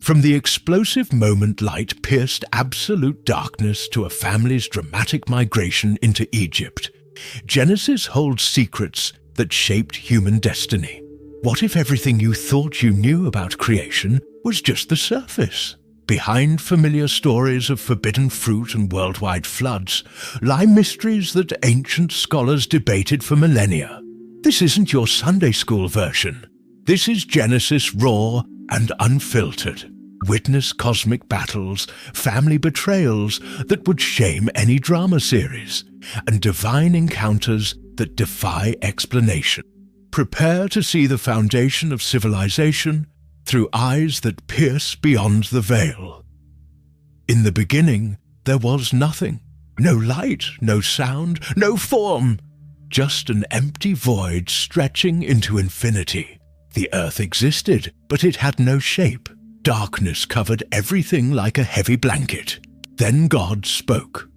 From the explosive moment light pierced absolute darkness to a family's dramatic migration into Egypt, Genesis holds secrets that shaped human destiny. What if everything you thought you knew about creation was just the surface? Behind familiar stories of forbidden fruit and worldwide floods lie mysteries that ancient scholars debated for millennia. This isn't your Sunday school version. This is Genesis raw and unfiltered. Witness cosmic battles, family betrayals that would shame any drama series, and divine encounters that defy explanation. Prepare to see the foundation of civilization through eyes that pierce beyond the veil. In the beginning, there was nothing. No light, no sound, no form. Just an empty void stretching into infinity. The earth existed, but it had no shape. Darkness covered everything like a heavy blanket. Then God spoke.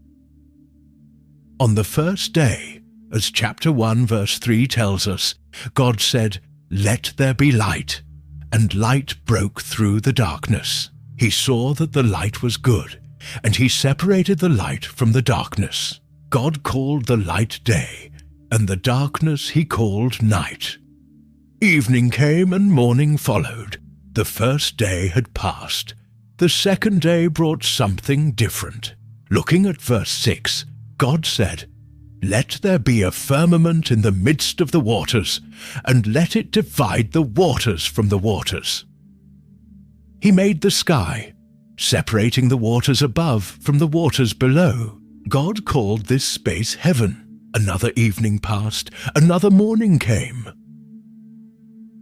On the first day, as chapter 1 verse 3 tells us, God said, "Let there be light," and light broke through the darkness. He saw that the light was good, and he separated the light from the darkness. God called the light day, and the darkness he called night. Evening came and morning followed. The first day had passed. The second day brought something different. Looking at verse 6, God said, "Let there be a firmament in the midst of the waters, and let it divide the waters from the waters." He made the sky, separating the waters above from the waters below. God called this space heaven. Another evening passed, another morning came.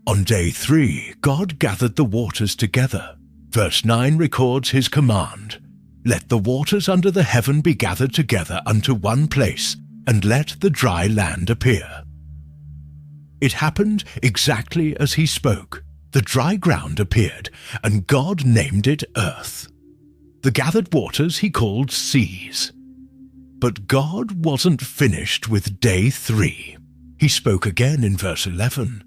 On day 3, God gathered the waters together. Verse 9 records his command, "Let the waters under the heaven be gathered together unto one place, and let the dry land appear." It happened exactly as he spoke. The dry ground appeared, and God named it earth. The gathered waters he called seas. But God wasn't finished with day 3. He spoke again in verse 11.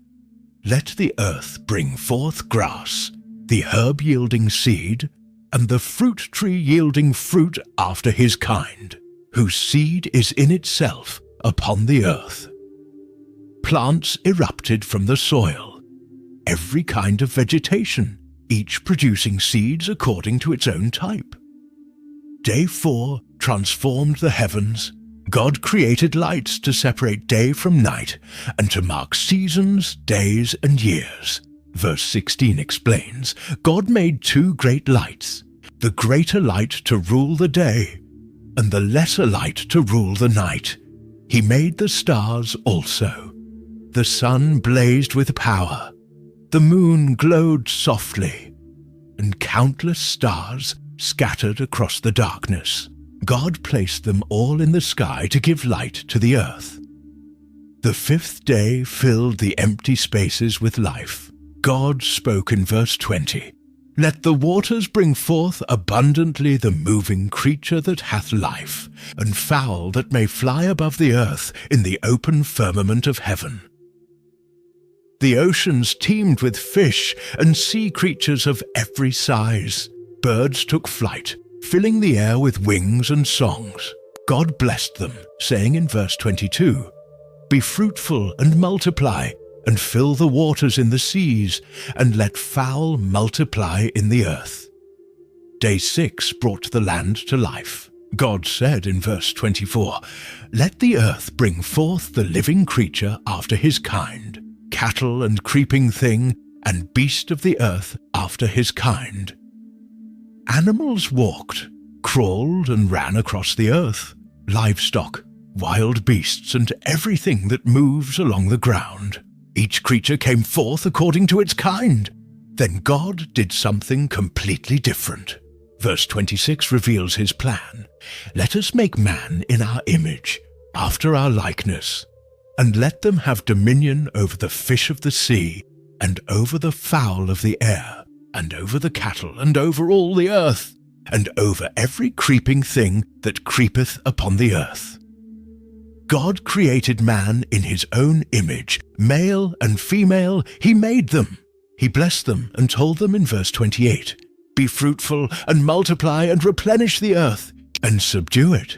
"Let the earth bring forth grass, the herb yielding seed, and the fruit tree yielding fruit after his kind, whose seed is in itself upon the earth." Plants erupted from the soil, every kind of vegetation, each producing seeds according to its own type. Day 4 transformed the heavens. God created lights to separate day from night and to mark seasons, days, and years. Verse 16 explains, God made 2 great lights, the greater light to rule the day, and the lesser light to rule the night. He made the stars also. The sun blazed with power, the moon glowed softly, and countless stars scattered across the darkness. God placed them all in the sky to give light to the earth. The 5th day filled the empty spaces with life. God spoke in verse 20, "Let the waters bring forth abundantly the moving creature that hath life, and fowl that may fly above the earth in the open firmament of heaven." The oceans teemed with fish and sea creatures of every size. Birds took flight, filling the air with wings and songs. God blessed them, saying in verse 22, "Be fruitful and multiply, and fill the waters in the seas, and let fowl multiply in the earth." Day 6 brought the land to life. God said in verse 24, "Let the earth bring forth the living creature after his kind, cattle and creeping thing, and beast of the earth after his kind." Animals walked, crawled, and ran across the earth. Livestock, wild beasts, and everything that moves along the ground. Each creature came forth according to its kind. Then God did something completely different. Verse 26 reveals his plan. "Let us make man in our image, after our likeness, and let them have dominion over the fish of the sea, and over the fowl of the air, and over the cattle, and over all the earth, and over every creeping thing that creepeth upon the earth." God created man in his own image, male and female he made them. He blessed them and told them in verse 28, Be fruitful, and multiply, and replenish the earth, and subdue it,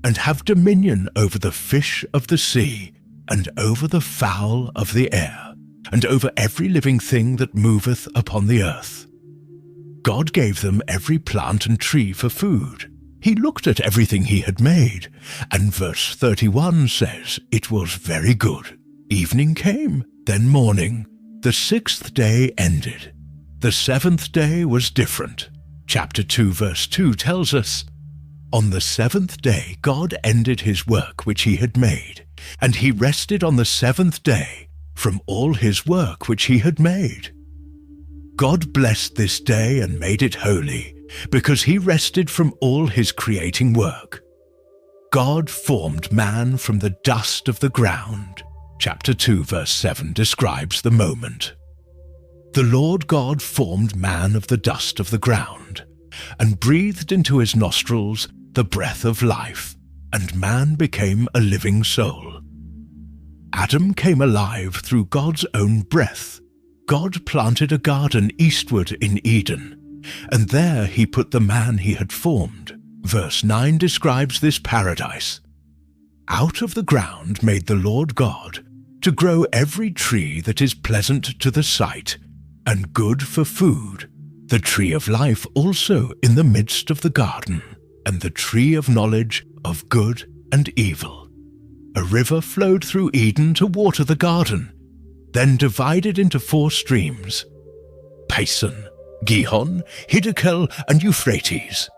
and have dominion over the fish of the sea, and over the fowl of the air, and over every living thing that moveth upon the earth. God gave them every plant and tree for food. He looked at everything he had made, and verse 31 says, "It was very good. Evening came, then morning. The sixth day ended. The seventh day was different." Chapter 2 verse 2 tells us, "On the seventh day God ended his work which he had made, and he rested on the seventh day from all his work which he had made." God blessed this day and made it holy, because he rested from all his creating work. God formed man from the dust of the ground. Chapter 2 verse 7 describes the moment. The Lord God formed man of the dust of the ground, and breathed into his nostrils the breath of life, and man became a living soul. Adam came alive through God's own breath. God planted a garden eastward in Eden, and there he put the man he had formed. Verse 9 describes this paradise. "Out of the ground made the Lord God to grow every tree that is pleasant to the sight, and good for food, the tree of life also in the midst of the garden, and the tree of knowledge of good and evil. A river flowed through Eden to water the garden, then divided into 4 streams: Pison, Gihon, Hiddekel, and Euphrates."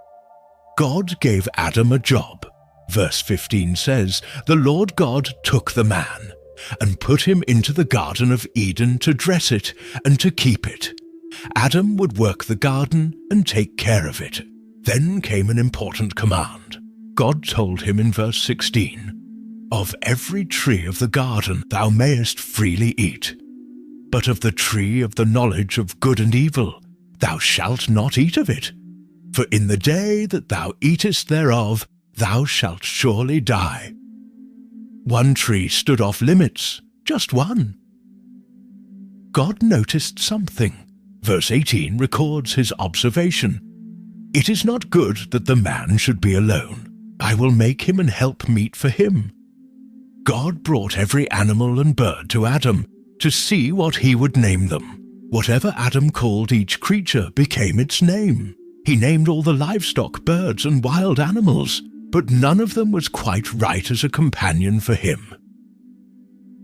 God gave Adam a job. Verse 15 says, "The Lord God took the man, and put him into the Garden of Eden to dress it and to keep it." Adam would work the garden and take care of it. Then came an important command. God told him in verse 16, "Of every tree of the garden thou mayest freely eat, but of the tree of the knowledge of good and evil thou shalt not eat of it. For in the day that thou eatest thereof thou shalt surely die." One tree stood off limits, just one. God noticed something. Verse 18 records his observation. "It is not good that the man should be alone. I will make him an helpmeet for him." God brought every animal and bird to Adam to see what he would name them. Whatever Adam called each creature became its name. He named all the livestock, birds, and wild animals, but none of them was quite right as a companion for him.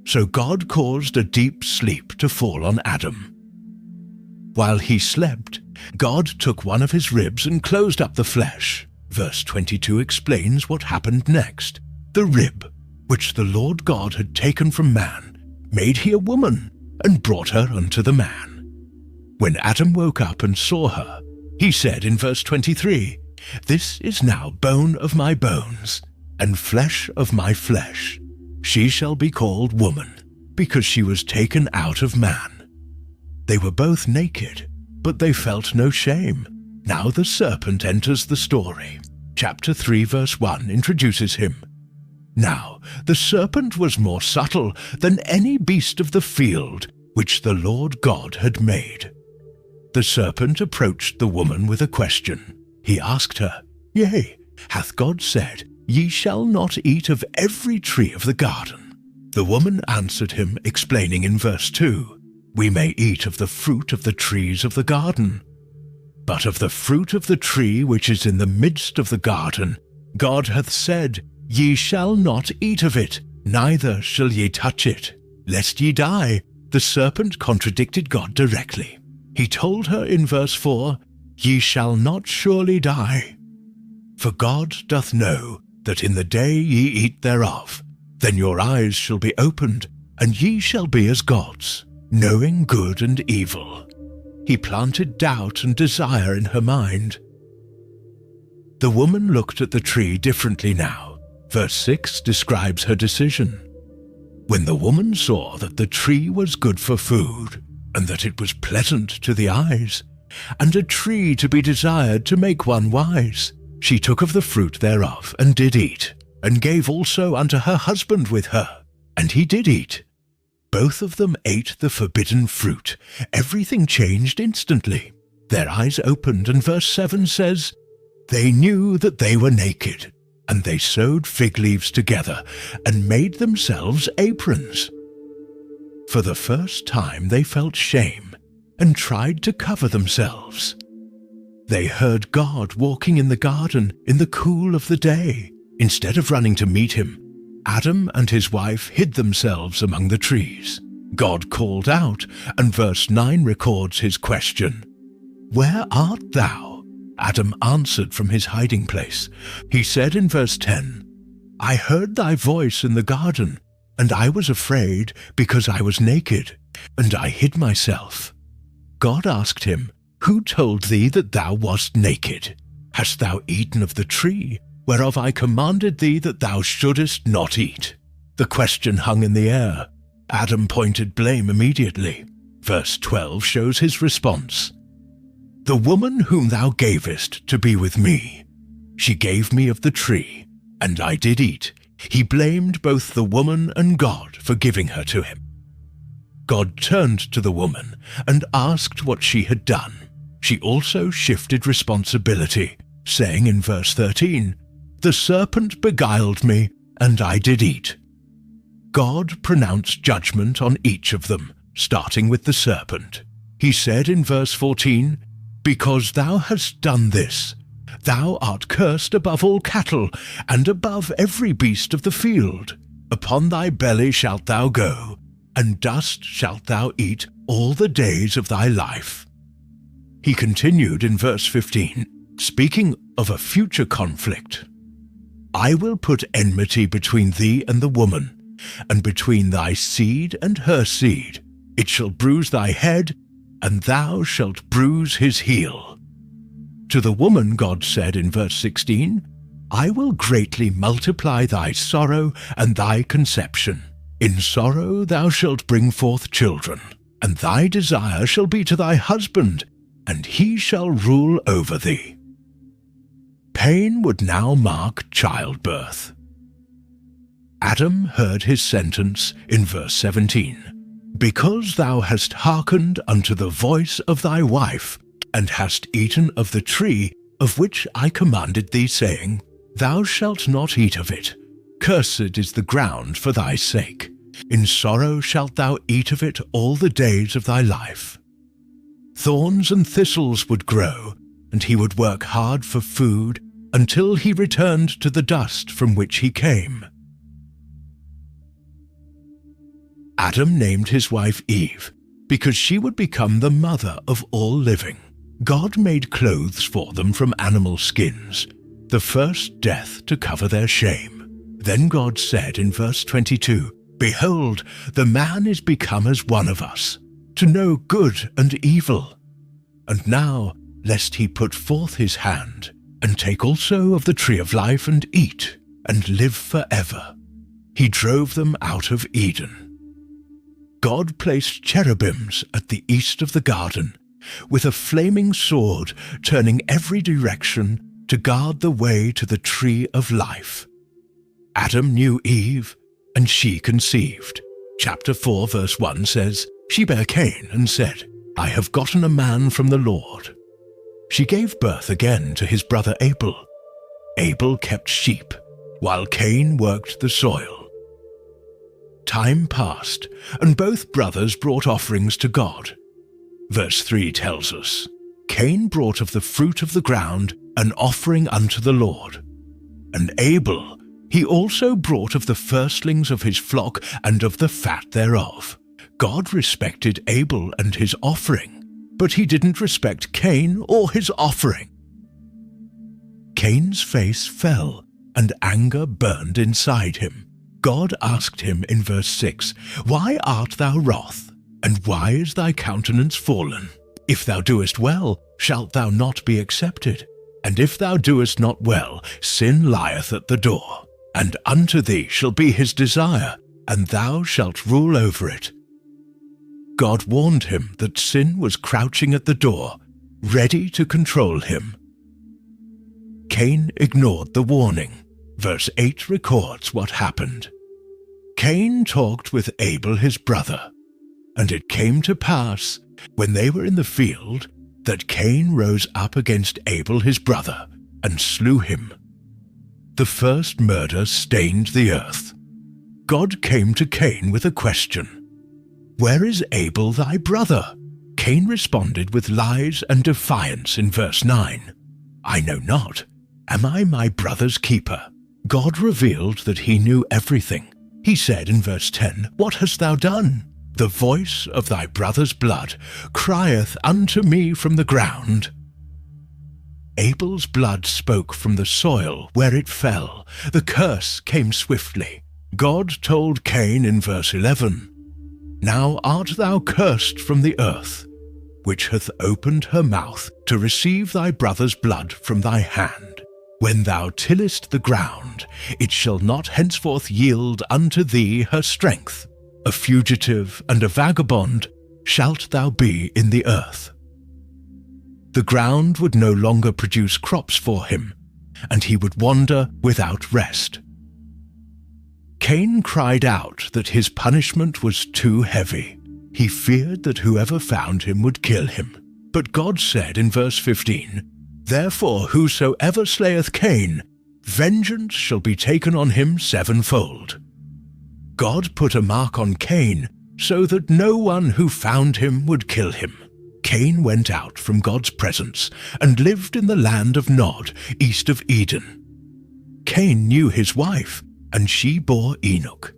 So God caused a deep sleep to fall on Adam. While he slept, God took one of his ribs and closed up the flesh. Verse 22 explains what happened next. "The rib, which the Lord God had taken from man, made he a woman, and brought her unto the man. When Adam woke up and saw her, he said in verse 23, This is now bone of my bones, and flesh of my flesh. She shall be called woman, because she was taken out of man. They were both naked, but they felt no shame. Now the serpent enters the story. Chapter 3 verse 1 introduces him. Now the serpent was more subtle than any beast of the field which the Lord God had made. The serpent approached the woman with a question. He asked her, Yea, hath God said, Ye shall not eat of every tree of the garden? The woman answered him, explaining in verse 2, We may eat of the fruit of the trees of the garden. But of the fruit of the tree which is in the midst of the garden, God hath said, Ye shall not eat of it, neither shall ye touch it, lest ye die. The serpent contradicted God directly. He told her in verse 4, Ye shall not surely die. For God doth know that in the day ye eat thereof, then your eyes shall be opened, and ye shall be as gods, knowing good and evil. He planted doubt and desire in her mind. The woman looked at the tree differently now. Verse 6 describes her decision. When the woman saw that the tree was good for food, and that it was pleasant to the eyes, and a tree to be desired to make one wise, she took of the fruit thereof, and did eat, and gave also unto her husband with her, and he did eat. Both of them ate the forbidden fruit. Everything changed instantly. Their eyes opened, and verse 7 says, "They knew that they were naked, and they sewed fig leaves together and made themselves aprons." For the first time they felt shame and tried to cover themselves. They heard God walking in the garden in the cool of the day. Instead of running to meet him, Adam and his wife hid themselves among the trees. God called out, and verse 9 records his question, "Where art thou?" Adam answered from his hiding place. He said in verse 10, "I heard thy voice in the garden, and I was afraid because I was naked, and I hid myself." God asked him, "Who told thee that thou wast naked? Hast thou eaten of the tree, whereof I commanded thee that thou shouldest not eat?" The question hung in the air. Adam pointed blame immediately. Verse 12 shows his response. "The woman whom thou gavest to be with me, she gave me of the tree, and I did eat." He blamed both the woman and God for giving her to him. God turned to the woman and asked what she had done. She also shifted responsibility, saying in verse 13, "The serpent beguiled me, and I did eat." God pronounced judgment on each of them, starting with the serpent. He said in verse 14, "Because thou hast done this, thou art cursed above all cattle, and above every beast of the field. Upon thy belly shalt thou go, and dust shalt thou eat all the days of thy life." He continued in verse 15, speaking of a future conflict, "I will put enmity between thee and the woman, and between thy seed and her seed. It shall bruise thy head, and thou shalt bruise his heel." To the woman God said in verse 16, "I will greatly multiply thy sorrow and thy conception. In sorrow thou shalt bring forth children, and thy desire shall be to thy husband, and he shall rule over thee." Pain would now mark childbirth. Adam heard his sentence in verse 17, "Because thou hast hearkened unto the voice of thy wife, and hast eaten of the tree of which I commanded thee, saying, Thou shalt not eat of it. Cursed is the ground for thy sake. In sorrow shalt thou eat of it all the days of thy life." Thorns and thistles would grow, and he would work hard for food until he returned to the dust from which he came. Adam named his wife Eve because she would become the mother of all living. God made clothes for them from animal skins, the first death to cover their shame. Then God said in verse 22, "Behold, the man is become as one of us, to know good and evil. And now, lest he put forth his hand, and take also of the tree of life and eat, and live forever." He drove them out of Eden. God placed cherubims at the east of the garden, with a flaming sword turning every direction to guard the way to the tree of life. Adam knew Eve, and she conceived. Chapter 4 verse 1 says, "She bare Cain and said, I have gotten a man from the Lord." She gave birth again to his brother Abel. Abel kept sheep, while Cain worked the soil. Time passed, and both brothers brought offerings to God. Verse 3 tells us, "Cain brought of the fruit of the ground an offering unto the Lord. And Abel, he also brought of the firstlings of his flock and of the fat thereof." God respected Abel and his offering, but he didn't respect Cain or his offering. Cain's face fell, and anger burned inside him. God asked him in verse 6, "Why art thou wroth? And why is thy countenance fallen? If thou doest well, shalt thou not be accepted? And if thou doest not well, sin lieth at the door. And unto thee shall be his desire, and thou shalt rule over it." God warned him that sin was crouching at the door, ready to control him. Cain ignored the warning. Verse 8 records what happened. Cain talked with Abel his brother, and it came to pass, when they were in the field, that Cain rose up against Abel his brother and slew him. The first murder stained the earth. God came to Cain with a question. "Where is Abel thy brother?" Cain responded with lies and defiance in verse 9. "I know not. Am I my brother's keeper?" God revealed that he knew everything. He said in verse 10, "What hast thou done? The voice of thy brother's blood crieth unto me from the ground." Abel's blood spoke from the soil where it fell. The curse came swiftly. God told Cain in verse 11, "Now art thou cursed from the earth, which hath opened her mouth to receive thy brother's blood from thy hand. When thou tillest the ground, it shall not henceforth yield unto thee her strength. A fugitive and a vagabond shalt thou be in the earth." The ground would no longer produce crops for him, and he would wander without rest. Cain cried out that his punishment was too heavy. He feared that whoever found him would kill him. But God said in verse 15, "Therefore whosoever slayeth Cain, vengeance shall be taken on him sevenfold." God put a mark on Cain so that no one who found him would kill him. Cain went out from God's presence and lived in the land of Nod, east of Eden. Cain knew his wife, and she bore Enoch.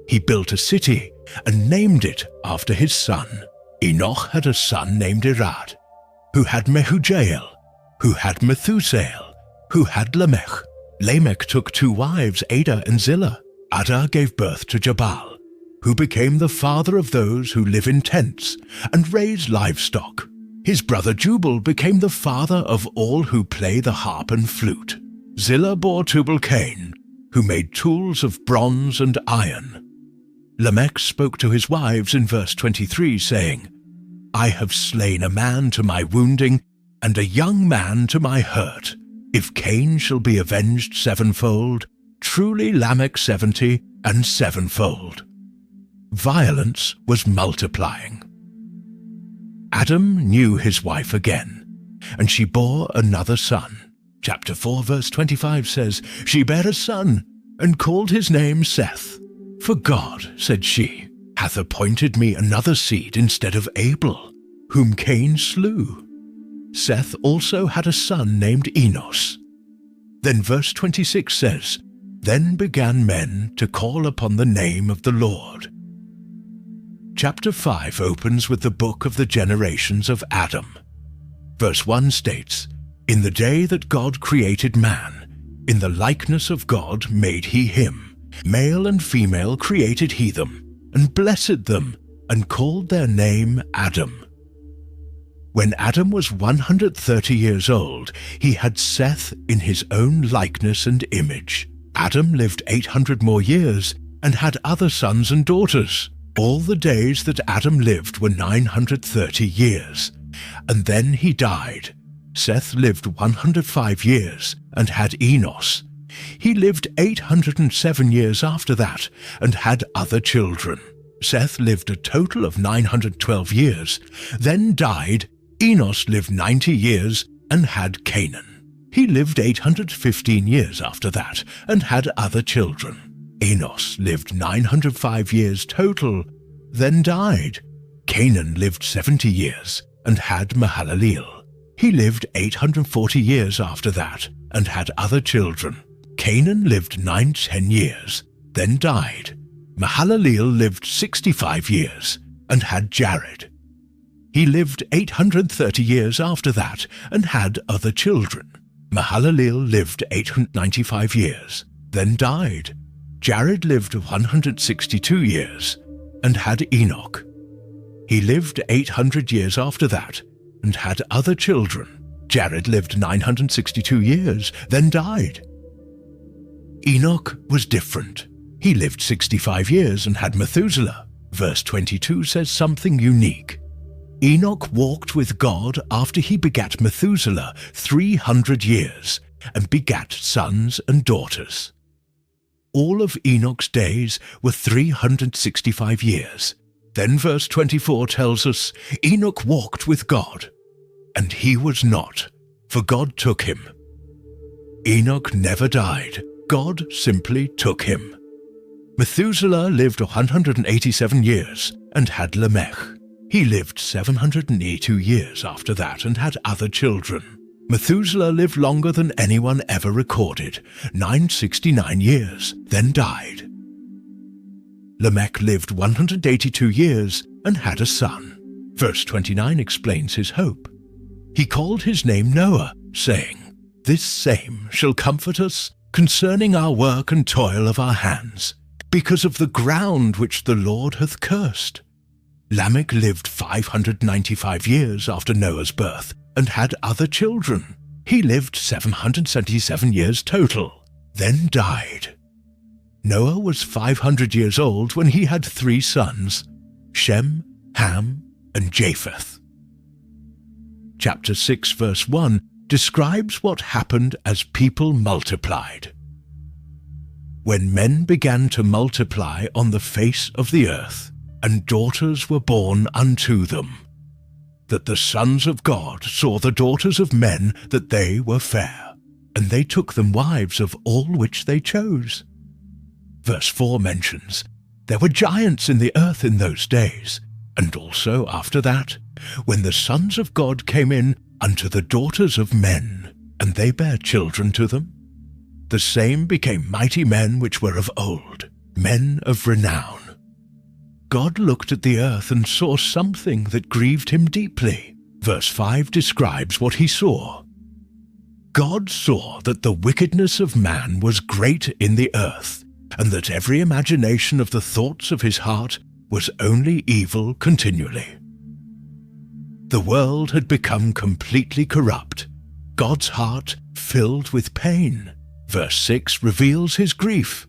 He built a city and named it after his son. Enoch had a son named Irad, who had Mehujael, who had Methusael, who had Lamech. Lamech took 2 wives, Ada and Zillah. Ada gave birth to Jabal, who became the father of those who live in tents and raise livestock. His brother Jubal became the father of all who play the harp and flute. Zillah bore Tubal-Cain, who made tools of bronze and iron. Lamech spoke to his wives in verse 23, saying, "I have slain a man to my wounding, and a young man to my hurt. If Cain shall be avenged sevenfold, truly Lamech 70 and sevenfold." Violence was multiplying. Adam knew his wife again, and she bore another son. Chapter 4 verse 25 says, "She bare a son, and called his name Seth. For God," said she, "hath appointed me another seed instead of Abel, whom Cain slew." Seth also had a son named Enos. Then verse 26 says, "Then began men to call upon the name of the Lord." Chapter 5 opens with the book of the generations of Adam. Verse 1 states, "In the day that God created man, in the likeness of God made he him. Male and female created he them, and blessed them, and called their name Adam." When Adam was 130 years old, he had Seth in his own likeness and image. Adam lived 800 more years and had other sons and daughters. All the days that Adam lived were 930 years, and then he died. Seth lived 105 years and had Enos. He lived 807 years after that and had other children. Seth lived a total of 912 years, then died. Enos lived 90 years and had Canaan. He lived 815 years after that and had other children. Enos lived 905 years total, then died. Canaan lived 70 years and had Mahalaleel. He lived 840 years after that and had other children. Canaan lived 910 years, then died. Mahalaleel lived 65 years and had Jared. He lived 830 years after that and had other children. Mahalaleel lived 895 years, then died. Jared lived 162 years and had Enoch. He lived 800 years after that and had other children. Jared lived 962 years, then died. Enoch was different. He lived 65 years and had Methuselah. Verse 22 says something unique. Enoch walked with God after he begat Methuselah 300 years and begat sons and daughters. All of Enoch's days were 365 years. Then verse 24 tells us Enoch walked with God. and he was not, for God took him. Enoch never died. God simply took him. Methuselah lived 187 years and had Lamech. He lived 782 years after that and had other children. Methuselah lived longer than anyone ever recorded, 969 years, then died. Lamech lived 182 years and had a son. Verse 29 explains his hope. He called his name Noah, saying, "This same shall comfort us concerning our work and toil of our hands, because of the ground which the Lord hath cursed." Lamech lived 595 years after Noah's birth and had other children. He lived 777 years total, then died. Noah was 500 years old when he had 3 sons, Shem, Ham, and Japheth. Chapter 6, verse 1 describes what happened as people multiplied. When men began to multiply on the face of the earth, and daughters were born unto them, that the sons of God saw the daughters of men that they were fair, and they took them wives of all which they chose. Verse 4 mentions, there were giants in the earth in those days, and also after that, when the sons of God came in unto the daughters of men, and they bare children to them. The same became mighty men which were of old, men of renown. God looked at the earth and saw something that grieved him deeply. Verse 5 describes what he saw. God saw that the wickedness of man was great in the earth, and that every imagination of the thoughts of his heart was only evil continually. The world had become completely corrupt, God's heart filled with pain. Verse 6 reveals his grief.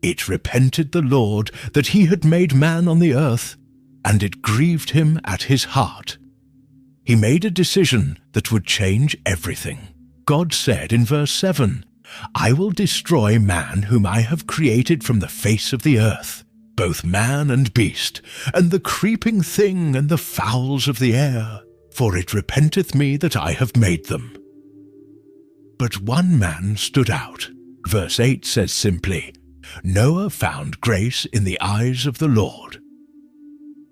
It repented the Lord that he had made man on the earth, and it grieved him at his heart. He made a decision that would change everything. God said in verse 7, "I will destroy man whom I have created from the face of the earth, both man and beast, and the creeping thing and the fowls of the air, for it repenteth me that I have made them." But one man stood out. Verse 8 says simply, "Noah found grace in the eyes of the Lord."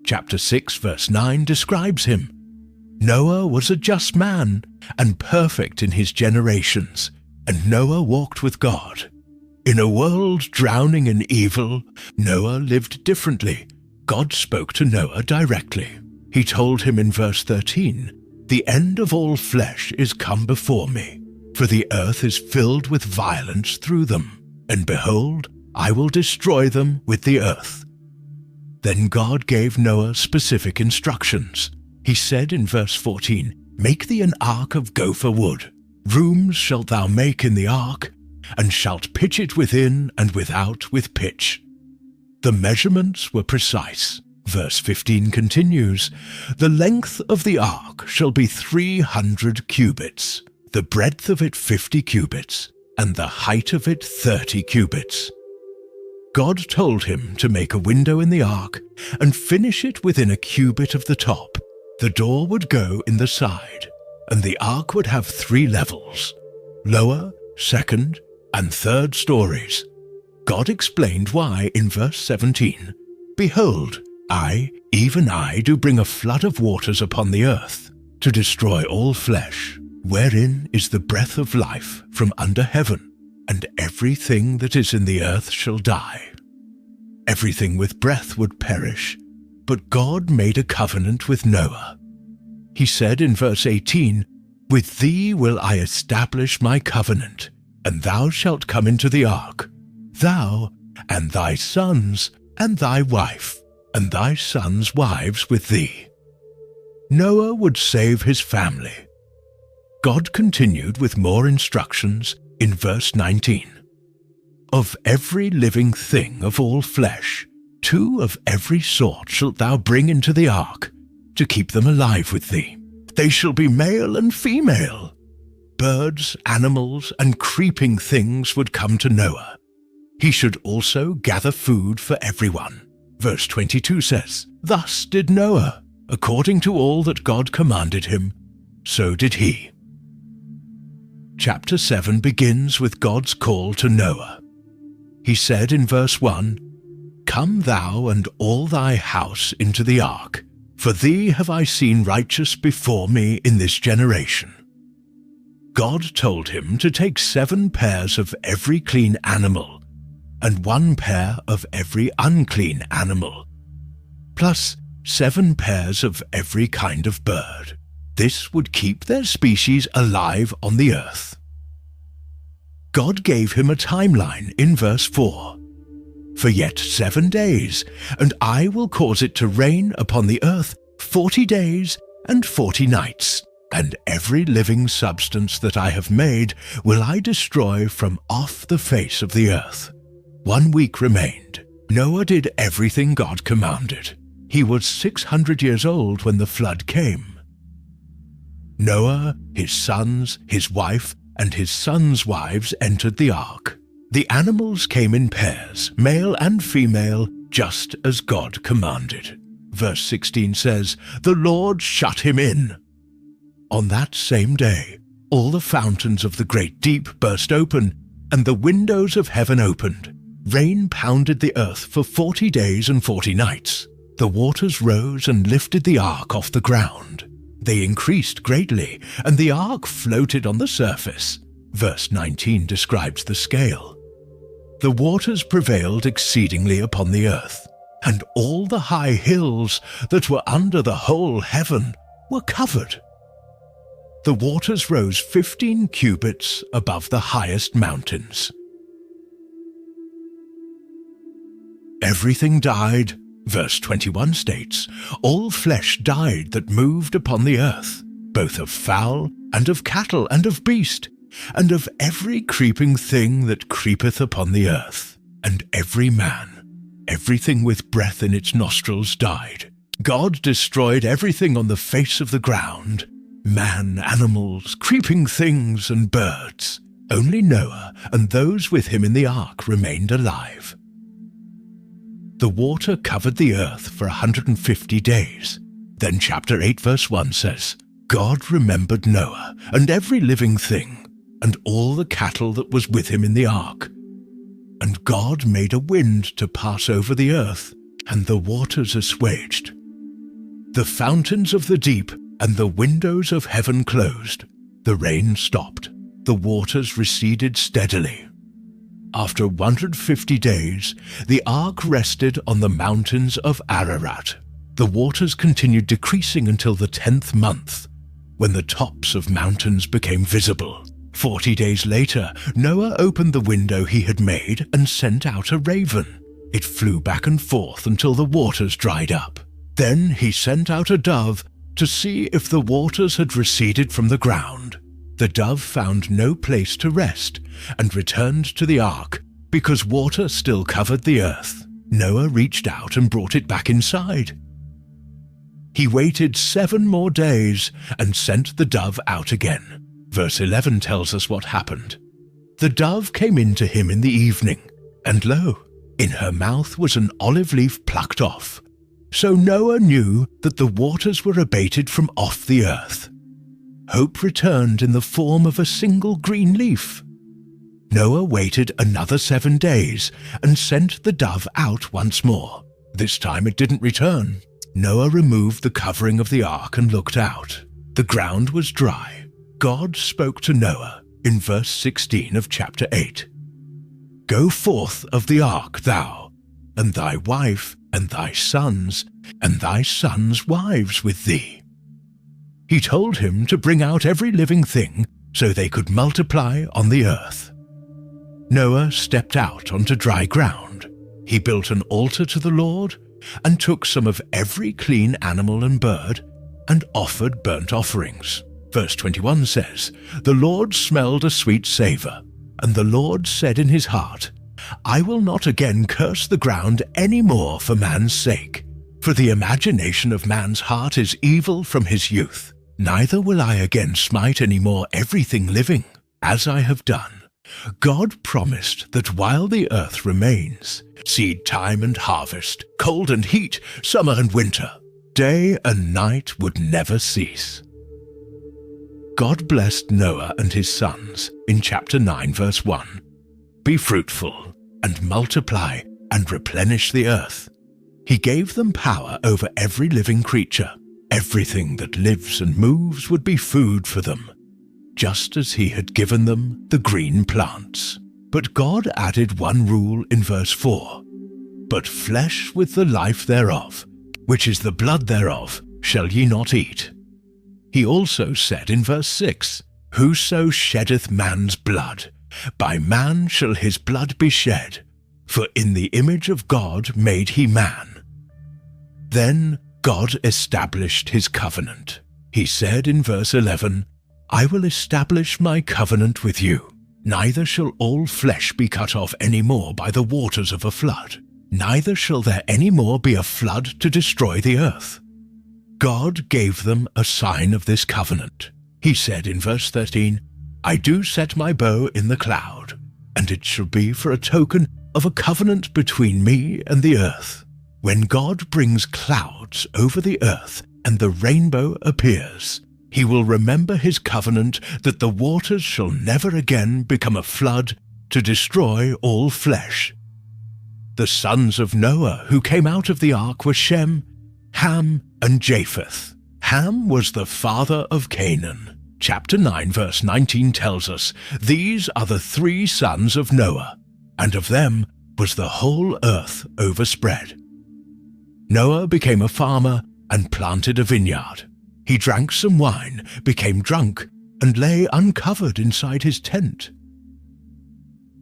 Chapter 6 verse 9 describes him. Noah was a just man and perfect in his generations, and Noah walked with God. In a world drowning in evil, Noah lived differently. God spoke to Noah directly. He told him in verse 13, "The end of all flesh is come before me, for the earth is filled with violence through them, and behold, I will destroy them with the earth." Then God gave Noah specific instructions. He said in verse 14, "Make thee an ark of gopher wood. Rooms shalt thou make in the ark, and shalt pitch it within and without with pitch." The measurements were precise. Verse 15 continues, "The length of the ark shall be 300 cubits, the breadth of it 50 cubits, and the height of it 30 cubits. God told him to make a window in the ark and finish it within a cubit of the top. The door would go in the side, and the ark would have 3 levels, lower, second, and third stories. God explained why in verse 17, "Behold, I, even I, do bring a flood of waters upon the earth, to destroy all flesh, wherein is the breath of life from under heaven, and everything that is in the earth shall die." Everything with breath would perish, but God made a covenant with Noah. He said in verse 18, "With thee will I establish my covenant, and thou shalt come into the ark, thou, and thy sons, and thy wife, and thy sons' wives with thee." Noah would save his family. God continued with more instructions in verse 19. "Of every living thing of all flesh, 2 of every sort shalt thou bring into the ark, to keep them alive with thee. They shall be male and female." Birds, animals, and creeping things would come to Noah. He should also gather food for everyone. Verse 22 says, "Thus did Noah, according to all that God commanded him, so did he. Chapter 7 begins with God's call to Noah. He said in verse 1, "Come thou and all thy house into the ark, for thee have I seen righteous before me in this generation." God told him to take 7 pairs of every clean animal and 1 pair of every unclean animal, plus 7 pairs of every kind of bird. This would keep their species alive on the earth. God gave him a timeline in verse 4. "For yet 7 days, and I will cause it to rain upon the earth 40 days and 40 nights, and every living substance that I have made will I destroy from off the face of the earth." 1 week remained. Noah did everything God commanded. He was 600 years old when the flood came. Noah, his sons, his wife, and his sons' wives entered the ark. The animals came in pairs, male and female, just as God commanded. Verse 16 says, "The Lord shut him in." On that same day, all the fountains of the great deep burst open, and the windows of heaven opened. Rain pounded the earth for 40 days and 40 nights. The waters rose and lifted the ark off the ground. They increased greatly, and the ark floated on the surface. Verse 19 describes the scale. The waters prevailed exceedingly upon the earth, and all the high hills that were under the whole heaven were covered. The waters rose 15 cubits above the highest mountains. Everything died. Verse 21 states, "All flesh died that moved upon the earth, both of fowl, and of cattle, and of beast, and of every creeping thing that creepeth upon the earth, and every man, everything with breath in its nostrils died." God destroyed everything on the face of the ground, man, animals, creeping things, and birds. Only Noah and those with him in the ark remained alive. The water covered the earth for 150 days. Then chapter 8 verse 1 says, "God remembered Noah and every living thing, and all the cattle that was with him in the ark. And God made a wind to pass over the earth, and the waters assuaged. The fountains of the deep and the windows of heaven closed. The rain stopped. The waters receded steadily. After 150 days, the ark rested on the mountains of Ararat. The waters continued decreasing until the 10th month, when the tops of mountains became visible. 40 days later, Noah opened the window he had made and sent out a raven. It flew back and forth until the waters dried up. Then he sent out a dove to see if the waters had receded from the ground. The dove found no place to rest and returned to the ark because water still covered the earth. Noah reached out and brought it back inside. He waited 7 more days and sent the dove out again. Verse 11 tells us what happened. The dove came in to him in the evening, and lo, in her mouth was an olive leaf plucked off. So Noah knew that the waters were abated from off the earth. Hope returned in the form of a single green leaf. Noah waited another 7 days and sent the dove out once more. This time it didn't return. Noah removed the covering of the ark and looked out. The ground was dry. God spoke to Noah in verse 16 of chapter 8. "Go forth of the ark, thou, and thy wife, and thy sons, and thy sons' wives with thee." He told him to bring out every living thing so they could multiply on the earth. Noah stepped out onto dry ground. He built an altar to the Lord and took some of every clean animal and bird and offered burnt offerings. Verse 21 says, "The Lord smelled a sweet savour, and the Lord said in his heart, I will not again curse the ground any more for man's sake, for the imagination of man's heart is evil from his youth. Neither will I again smite any more everything living, as I have done." God promised that while the earth remains, seed time and harvest, cold and heat, summer and winter, day and night would never cease. God blessed Noah and his sons in chapter 9 verse 1. Be fruitful and multiply and replenish the earth. He gave them power over every living creature. Everything that lives and moves would be food for them, just as he had given them the green plants. But God added one rule in verse 4. But flesh with the life thereof, which is the blood thereof, shall ye not eat. He also said in verse 6, Whoso sheddeth man's blood, by man shall his blood be shed, for in the image of God made he man. Then God established his covenant. He said in verse 11, I will establish my covenant with you. Neither shall all flesh be cut off any more by the waters of a flood. Neither shall there any more be a flood to destroy the earth. God gave them a sign of this covenant. He said in verse 13, I do set my bow in the cloud, and it shall be for a token of a covenant between me and the earth. When God brings clouds over the earth and the rainbow appears, he will remember his covenant that the waters shall never again become a flood to destroy all flesh. The sons of Noah who came out of the ark were Shem, Ham, and Japheth. Ham was the father of Canaan. Chapter 9 verse 19 tells us, These are the 3 sons of Noah, and of them was the whole earth overspread. Noah became a farmer and planted a vineyard. He drank some wine, became drunk, and lay uncovered inside his tent.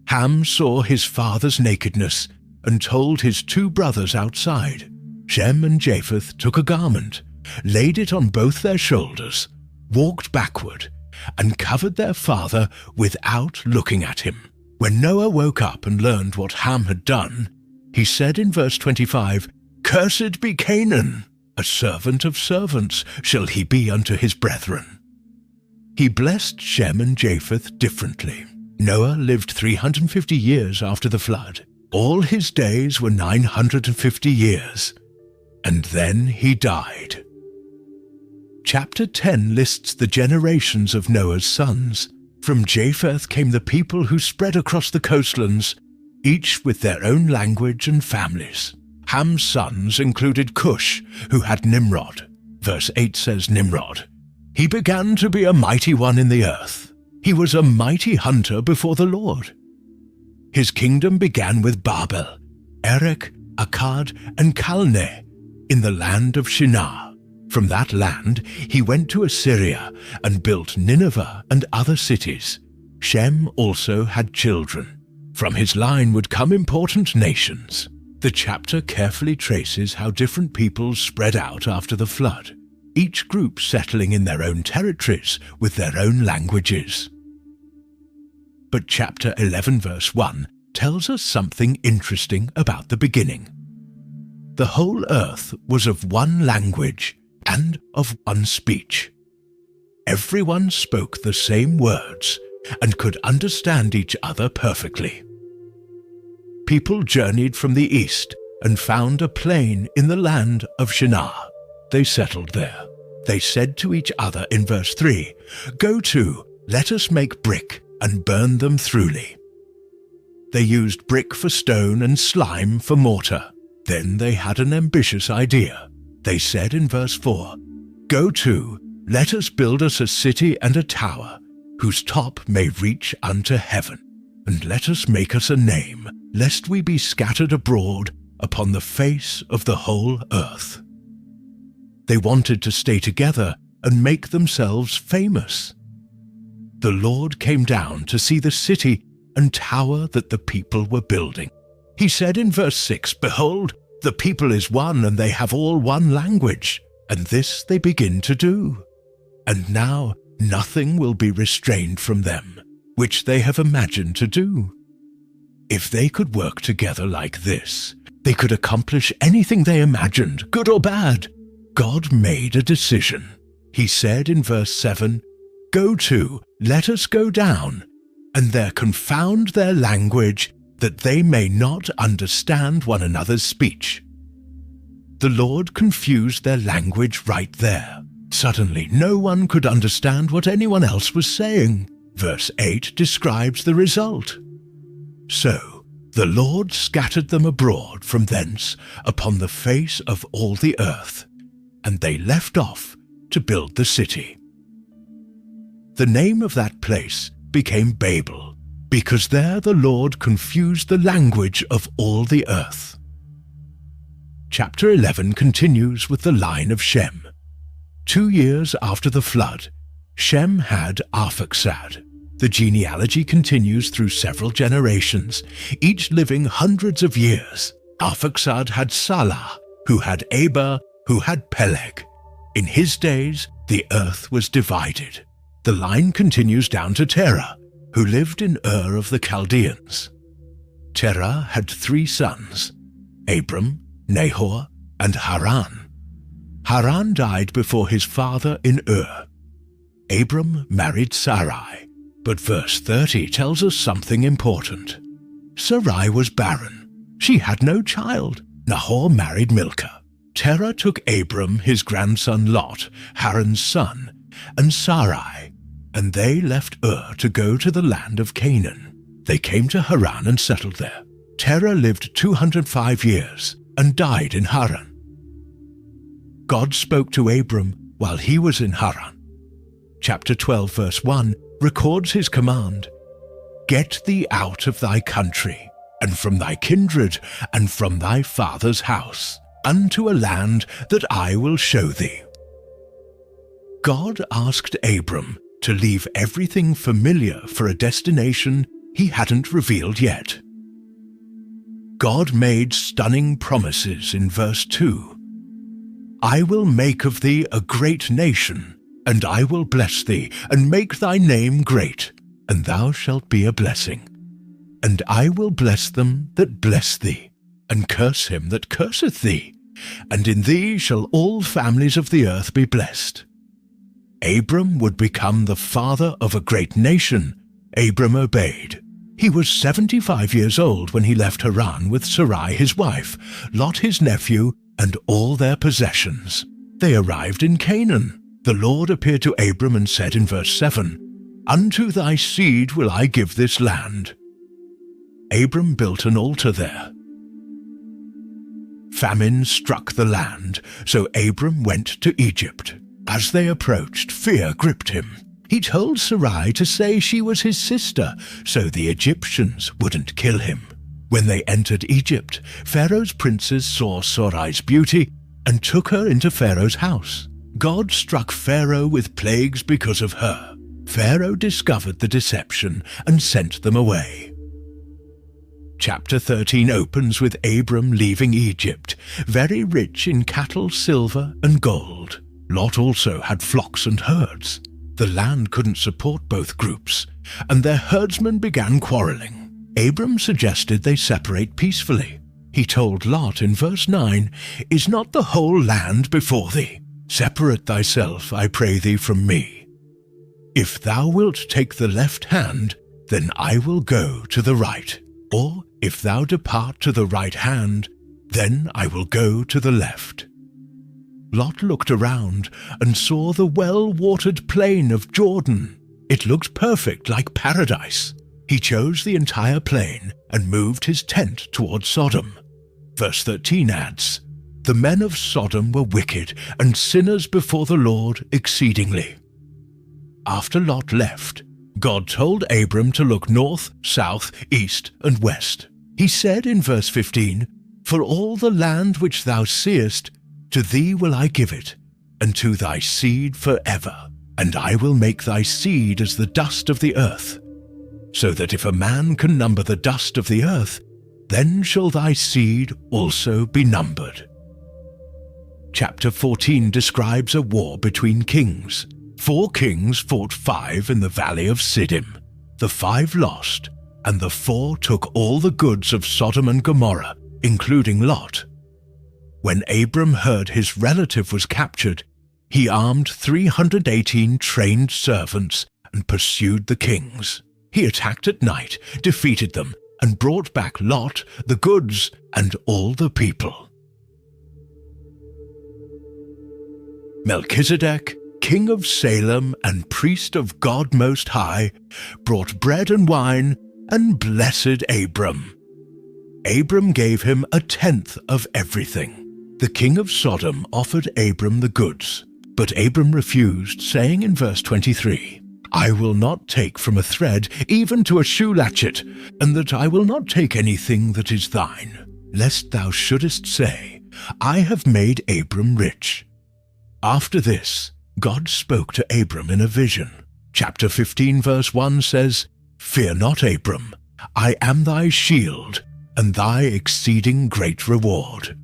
Ham saw his father's nakedness and told his 2 brothers outside. Shem and Japheth took a garment, laid it on both their shoulders, walked backward, and covered their father without looking at him. When Noah woke up and learned what Ham had done, he said in verse 25, Cursed be Canaan, a servant of servants shall he be unto his brethren. He blessed Shem and Japheth differently. Noah lived 350 years after the flood. All his days were 950 years, and then he died. Chapter 10 lists the generations of Noah's sons. From Japheth came the people who spread across the coastlands, each with their own language and families. Ham's sons included Cush, who had Nimrod. Verse 8 says Nimrod. He began to be a mighty one in the earth. He was a mighty hunter before the Lord. His kingdom began with Babel, Erech, Akkad, and Calneh in the land of Shinar. From that land he went to Assyria and built Nineveh and other cities. Shem also had children. From his line would come important nations. The chapter carefully traces how different peoples spread out after the flood, each group settling in their own territories with their own languages. But chapter 11 verse 1 tells us something interesting about the beginning. The whole earth was of one language and of one speech. Everyone spoke the same words and could understand each other perfectly. People journeyed from the east and found a plain in the land of Shinar. They settled there. They said to each other in verse 3, Go to, let us make brick and burn them throughly. They used brick for stone and slime for mortar. Then they had an ambitious idea. They said in verse 4, Go to, let us build us a city and a tower, whose top may reach unto heaven, and let us make us a name, lest we be scattered abroad upon the face of the whole earth. They wanted to stay together and make themselves famous. The Lord came down to see the city and tower that the people were building. He said in verse 6, Behold, the people is one, and they have all one language, and this they begin to do. And now nothing will be restrained from them, which they have imagined to do. If they could work together like this, they could accomplish anything they imagined, good or bad. God made a decision. He said in verse 7, Go to, let us go down, and there confound their language, that they may not understand one another's speech. The Lord confused their language right there. Suddenly, no one could understand what anyone else was saying. Verse 8 describes the result. So the Lord scattered them abroad from thence upon the face of all the earth, and they left off to build the city. The name of that place became Babel, because there the Lord confused the language of all the earth. Chapter 11 continues with the line of Shem. 2 years after the flood, Shem had Arphaxad. The genealogy continues through several generations, each living hundreds of years. Arphaxad had Salah, who had Eber, who had Peleg. In his days, the earth was divided. The line continues down to Terah, who lived in Ur of the Chaldeans. Terah had 3 sons, Abram, Nahor, and Haran. Haran died before his father in Ur. Abram married Sarai, but verse 30 tells us something important. Sarai was barren. She had no child. Nahor married Milcah. Terah took Abram, his grandson Lot, Haran's son, and Sarai, and they left Ur to go to the land of Canaan. They came to Haran and settled there. Terah lived 205 years and died in Haran. God spoke to Abram while he was in Haran. Chapter 12 verse 1 records his command, "Get thee out of thy country, and from thy kindred, and from thy father's house, unto a land that I will show thee." God asked Abram to leave everything familiar for a destination he hadn't revealed yet. God made stunning promises in verse 2. "I will make of thee a great nation, and I will bless thee, and make thy name great, and thou shalt be a blessing. And I will bless them that bless thee, and curse him that curseth thee, and in thee shall all families of the earth be blessed." Abram would become the father of a great nation. Abram obeyed. He was 75 years old when he left Haran with Sarai his wife, Lot his nephew, and all their possessions. They arrived in Canaan. The Lord appeared to Abram and said in verse 7, "Unto thy seed will I give this land." Abram built an altar there. Famine struck the land, so Abram went to Egypt. As they approached, fear gripped him. He told Sarai to say she was his sister, so the Egyptians wouldn't kill him. When they entered Egypt, Pharaoh's princes saw Sarai's beauty and took her into Pharaoh's house. God struck Pharaoh with plagues because of her. Pharaoh discovered the deception and sent them away. Chapter 13 opens with Abram leaving Egypt, very rich in cattle, silver, and gold. Lot also had flocks and herds. The land couldn't support both groups, and their herdsmen began quarreling. Abram suggested they separate peacefully. He told Lot in verse 9, "Is not the whole land before thee? Separate thyself, I pray thee, from me. If thou wilt take the left hand, then I will go to the right. Or if thou depart to the right hand, then I will go to the left." Lot looked around and saw the well-watered plain of Jordan. It looked perfect, like paradise. He chose the entire plain and moved his tent toward Sodom. Verse 13 adds, "The men of Sodom were wicked and sinners before the Lord exceedingly." After Lot left, God told Abram to look north, south, east, and west. He said in verse 15, "For all the land which thou seest, to thee will I give it, and to thy seed forever. And I will make thy seed as the dust of the earth, so that if a man can number the dust of the earth, then shall thy seed also be numbered." Chapter 14 describes a war between kings. 4 kings fought 5 in the valley of Siddim. The 5 lost, and the 4 took all the goods of Sodom and Gomorrah, including Lot. When Abram heard his relative was captured, he armed 318 trained servants and pursued the kings. He attacked at night, defeated them, and brought back Lot, the goods, and all the people. Melchizedek, king of Salem and priest of God Most High, brought bread and wine and blessed Abram. Abram gave him 1/10 of everything. The king of Sodom offered Abram the goods, but Abram refused, saying in verse 23, I will not take from a thread even to a shoe latchet, and that I will not take anything that is thine, lest thou shouldest say, I have made Abram rich. After this, God spoke to Abram in a vision. Chapter 15 verse 1 says, Fear not, Abram, I am thy shield, and thy exceeding great reward.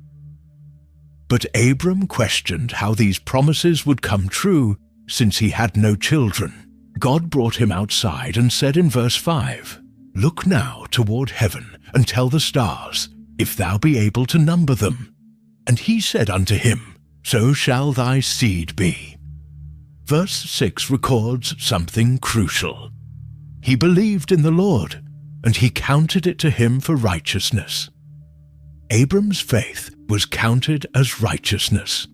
But Abram questioned how these promises would come true, since he had no children. God brought him outside and said in verse 5, Look now toward heaven, and tell the stars, if thou be able to number them. And he said unto him, So shall thy seed be. Verse 6 records something crucial. He believed in the Lord, and he counted it to him for righteousness. Abram's faith was counted as righteousness.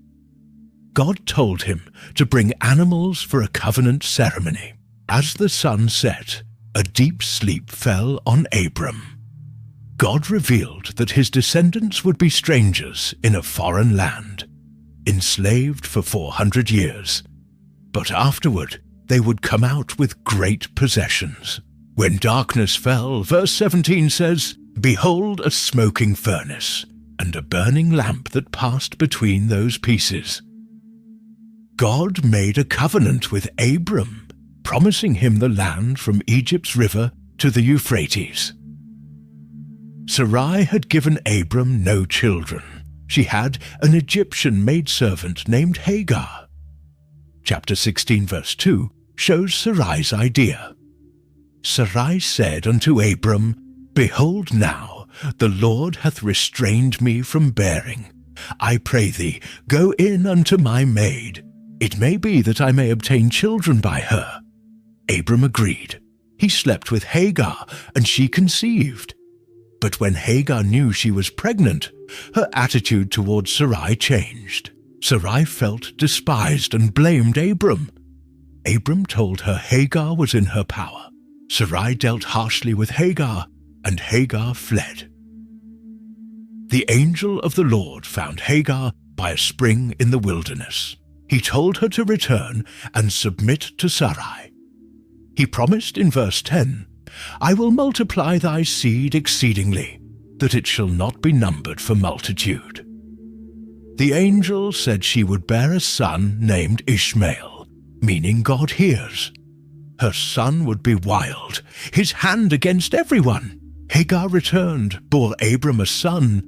God told him to bring animals for a covenant ceremony. As the sun set, a deep sleep fell on Abram. God revealed that his descendants would be strangers in a foreign land, enslaved for 400 years. But afterward, they would come out with great possessions. When darkness fell, verse 17 says, Behold a smoking furnace, and a burning lamp that passed between those pieces. God made a covenant with Abram, promising him the land from Egypt's river to the Euphrates. Sarai had given Abram no children. She had an Egyptian maidservant named Hagar. Chapter 16 verse 2 shows Sarai's idea. Sarai said unto Abram, Behold now, the Lord hath restrained me from bearing. I pray thee, go in unto my maid. It may be that I may obtain children by her. Abram agreed. He slept with Hagar, and she conceived. But when Hagar knew she was pregnant, her attitude towards Sarai changed. Sarai felt despised and blamed Abram. Abram told her Hagar was in her power. Sarai dealt harshly with Hagar, and Hagar fled. The angel of the Lord found Hagar by a spring in the wilderness. He told her to return and submit to Sarai. He promised in verse 10, I will multiply thy seed exceedingly, that it shall not be numbered for multitude. The angel said she would bear a son named Ishmael, meaning God hears. Her son would be wild, his hand against everyone. Hagar returned, bore Abram a son,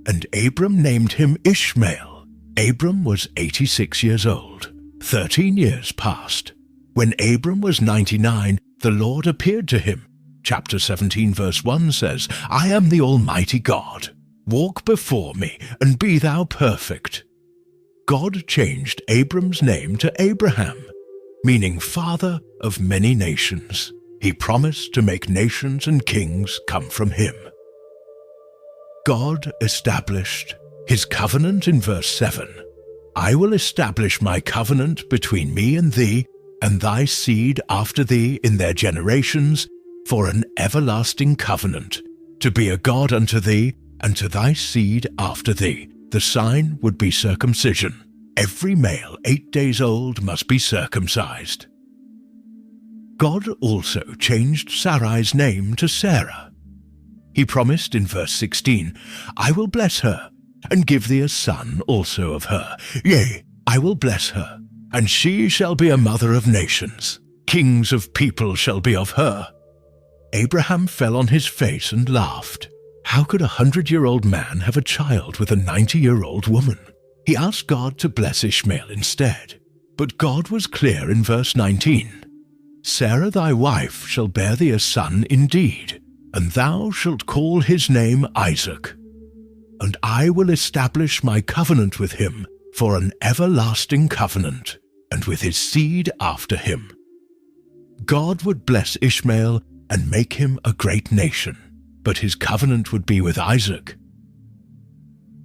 and Abram named him Ishmael. Abram was 86 years old. 13 years passed. When Abram was 99, the Lord appeared to him. Chapter 17 verse 1 says, I am the Almighty God. Walk before me, and be thou perfect. God changed Abram's name to Abraham, meaning father of many nations. He promised to make nations and kings come from him. God established his covenant in verse 7. I will establish my covenant between me and thee, and thy seed after thee in their generations, for an everlasting covenant, to be a God unto thee, and to thy seed after thee. The sign would be circumcision. Every male 8 days old must be circumcised. God also changed Sarai's name to Sarah. He promised in verse 16, I will bless her, and give thee a son also of her. Yea, I will bless her, and she shall be a mother of nations. Kings of people shall be of her. Abraham fell on his face and laughed. How could a 100-year-old man have a child with a 90-year-old woman? He asked God to bless Ishmael instead. But God was clear in verse 19. Sarah thy wife shall bear thee a son indeed, and thou shalt call his name Isaac. And I will establish my covenant with him for an everlasting covenant, and with his seed after him. God would bless Ishmael and make him a great nation, but his covenant would be with Isaac.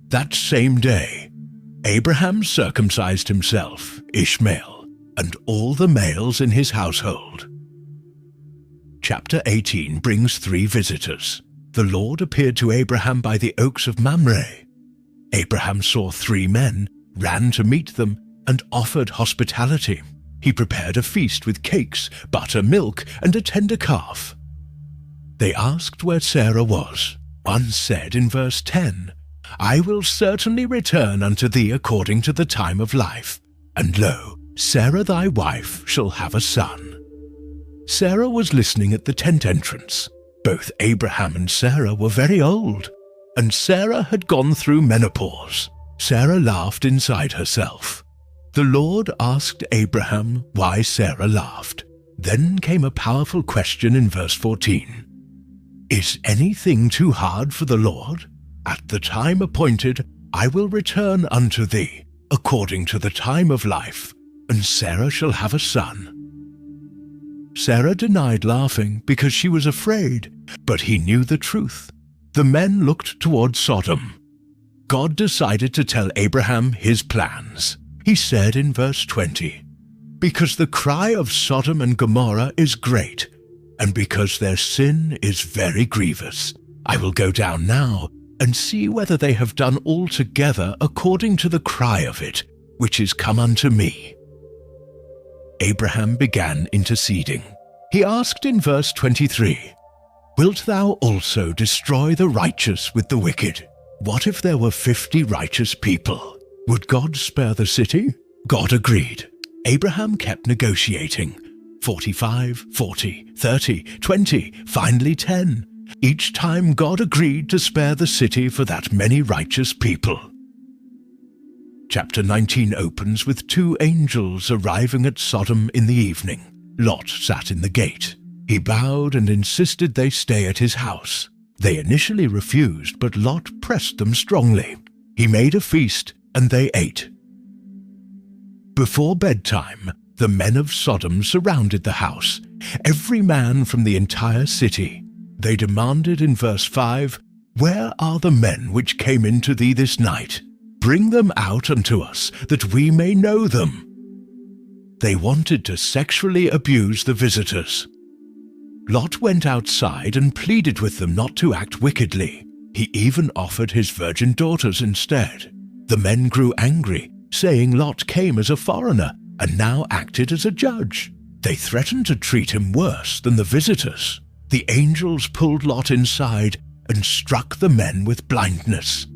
That same day, Abraham circumcised himself, Ishmael, and all the males in his household. Chapter 18 brings 3 visitors. The Lord appeared to Abraham by the oaks of Mamre. Abraham saw 3 men, ran to meet them, and offered hospitality. He prepared a feast with cakes, butter, milk, and a tender calf. They asked where Sarah was. One said in verse 10, "I will certainly return unto thee according to the time of life, and lo, Sarah thy wife shall have a son." Sarah was listening at the tent entrance. Both Abraham and Sarah were very old, and Sarah had gone through menopause. Sarah laughed inside herself. The Lord asked Abraham why Sarah laughed. Then came a powerful question in verse 14. "Is anything too hard for the Lord? At the time appointed, I will return unto thee, according to the time of life, and Sarah shall have a son." Sarah denied laughing because she was afraid, but he knew the truth. The men looked toward Sodom. God decided to tell Abraham his plans. He said in verse 20, "Because the cry of Sodom and Gomorrah is great, and because their sin is very grievous, I will go down now and see whether they have done altogether according to the cry of it, which is come unto me." Abraham began interceding. He asked in verse 23, "Wilt thou also destroy the righteous with the wicked? What if there were 50 righteous people? Would God spare the city?" God agreed. Abraham kept negotiating. 45, 40, 30, 20, finally 10. Each time God agreed to spare the city for that many righteous people. Chapter 19 opens with 2 angels arriving at Sodom in the evening. Lot sat in the gate. He bowed and insisted they stay at his house. They initially refused, but Lot pressed them strongly. He made a feast, and they ate. Before bedtime, the men of Sodom surrounded the house, every man from the entire city. They demanded in verse 5, "Where are the men which came into thee this night? Bring them out unto us, that we may know them." They wanted to sexually abuse the visitors. Lot went outside and pleaded with them not to act wickedly. He even offered his virgin daughters instead. The men grew angry, saying Lot came as a foreigner and now acted as a judge. They threatened to treat him worse than the visitors. The angels pulled Lot inside and struck the men with blindness.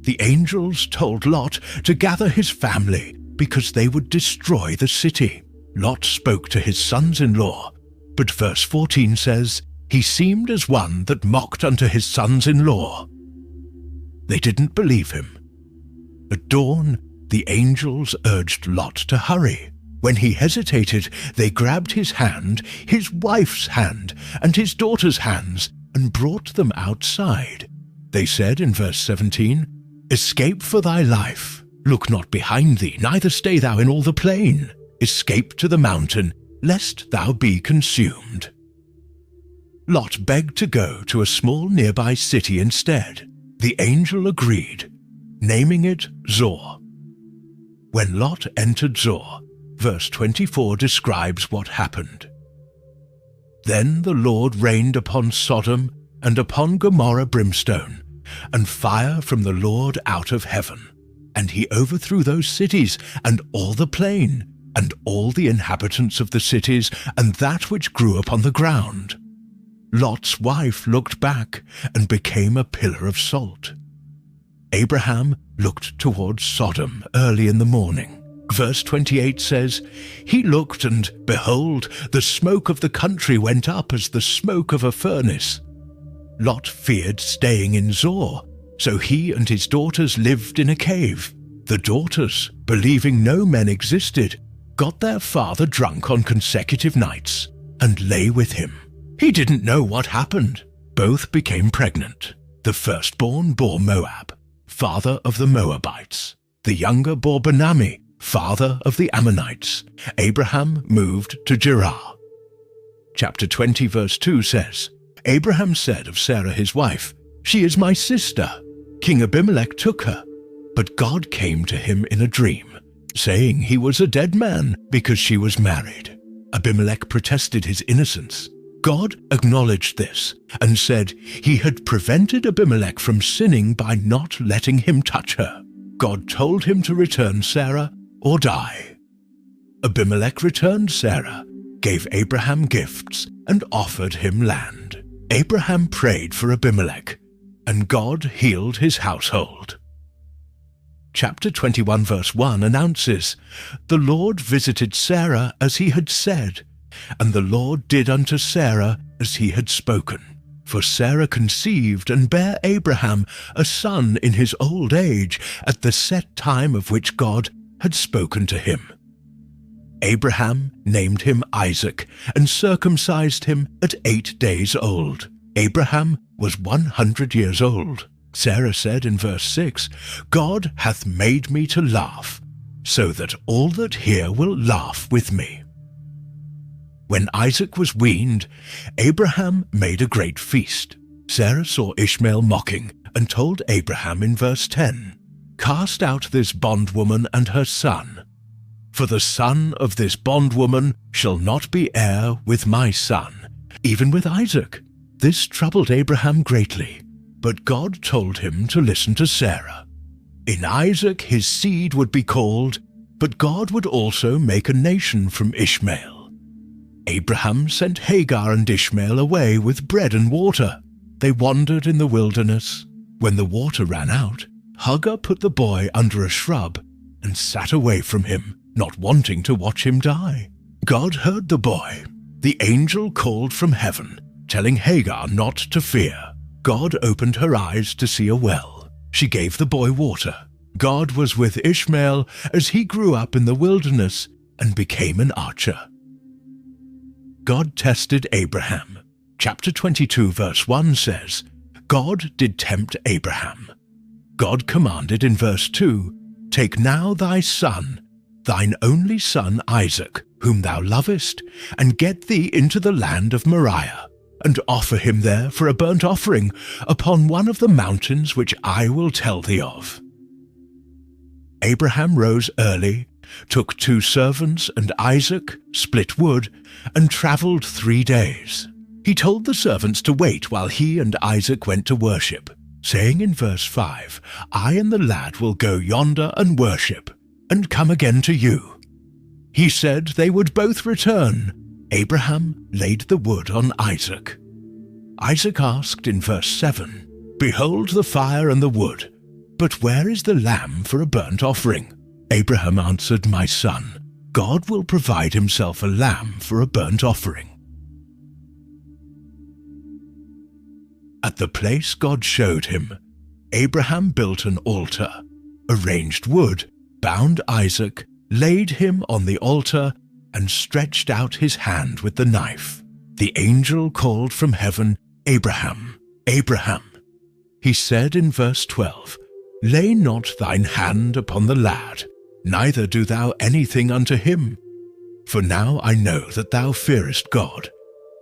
The angels told Lot to gather his family because they would destroy the city. Lot spoke to his sons-in-law, but verse 14 says, "He seemed as one that mocked unto his sons-in-law." They didn't believe him. At dawn, the angels urged Lot to hurry. When he hesitated, they grabbed his hand, his wife's hand, and his daughter's hands, and brought them outside. They said in verse 17, "Escape for thy life. Look not behind thee, neither stay thou in all the plain. Escape to the mountain, lest thou be consumed." Lot begged to go to a small nearby city instead. The angel agreed, naming it Zoar. When Lot entered Zoar, verse 24 describes what happened. "Then the Lord rained upon Sodom and upon Gomorrah brimstone, and fire from the Lord out of heaven. And he overthrew those cities, and all the plain, and all the inhabitants of the cities, and that which grew upon the ground. Lot's wife looked back, and became a pillar of salt." Abraham looked towards Sodom early in the morning. Verse 28 says, "He looked, and behold, the smoke of the country went up as the smoke of a furnace." Lot feared staying in Zoar, so he and his daughters lived in a cave. The daughters, believing no men existed, got their father drunk on consecutive nights and lay with him. He didn't know what happened. Both became pregnant. The firstborn bore Moab, father of the Moabites. The younger bore Benami, father of the Ammonites. Abraham moved to Gerar. Chapter 20 verse 2 says, "Abraham said of Sarah his wife, 'She is my sister.' King Abimelech took her. But God came to him in a dream, saying he was a dead man because she was married. Abimelech protested his innocence. God acknowledged this and said he had prevented Abimelech from sinning by not letting him touch her. God told him to return Sarah or die. Abimelech returned Sarah, gave Abraham gifts, and offered him land. Abraham prayed for Abimelech, and God healed his household. Chapter 21 verse 1 announces, "The Lord visited Sarah as he had said, and the Lord did unto Sarah as he had spoken. For Sarah conceived and bare Abraham a son in his old age at the set time of which God had spoken to him. Abraham named him Isaac and circumcised him at 8 days old. Abraham was 100 years old. Sarah said in verse 6, God hath made me to laugh, so that all that hear will laugh with me. When Isaac was weaned, Abraham made a great feast. Sarah saw Ishmael mocking and told Abraham in verse 10, Cast out this bondwoman and her son, for the son of this bondwoman shall not be heir with my son, even with Isaac. This troubled Abraham greatly, but God told him to listen to Sarah. In Isaac his seed would be called, but God would also make a nation from Ishmael. Abraham sent Hagar and Ishmael away with bread and water. They wandered in the wilderness. When the water ran out, Hagar put the boy under a shrub and sat away from him, not wanting to watch him die. God heard the boy. The angel called from heaven, telling Hagar not to fear. God opened her eyes to see a well. She gave the boy water. God was with Ishmael as he grew up in the wilderness and became an archer. God tested Abraham. Chapter 22 verse 1 says, God did tempt Abraham. God commanded in verse 2, Take now thy son, thine only son Isaac, whom thou lovest, and get thee into the land of Moriah, and offer him there for a burnt offering upon one of the mountains which I will tell thee of. Abraham rose early, took 2 servants and Isaac, split wood, and travelled 3 days. He told the servants to wait while he and Isaac went to worship, saying in verse 5, I and the lad will go yonder and worship, and come again to you. He said they would both return. Abraham laid the wood on Isaac. Isaac asked in verse 7, Behold the fire and the wood, but where is the lamb for a burnt offering? Abraham answered, My son, God will provide himself a lamb for a burnt offering. At the place God showed him, Abraham built an altar, arranged wood, bound Isaac, laid him on the altar, and stretched out his hand with the knife. The angel called from heaven, Abraham, Abraham. He said in verse 12, Lay not thine hand upon the lad, neither do thou anything unto him. For now I know that thou fearest God,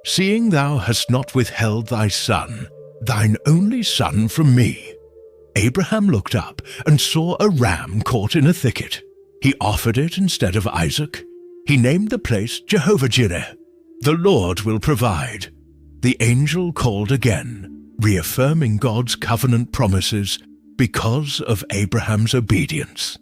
seeing thou hast not withheld thy son, thine only son, from me. Abraham looked up and saw a ram caught in a thicket. He offered it instead of Isaac. He named the place Jehovah-Jireh, the Lord will provide. The angel called again, reaffirming God's covenant promises because of Abraham's obedience.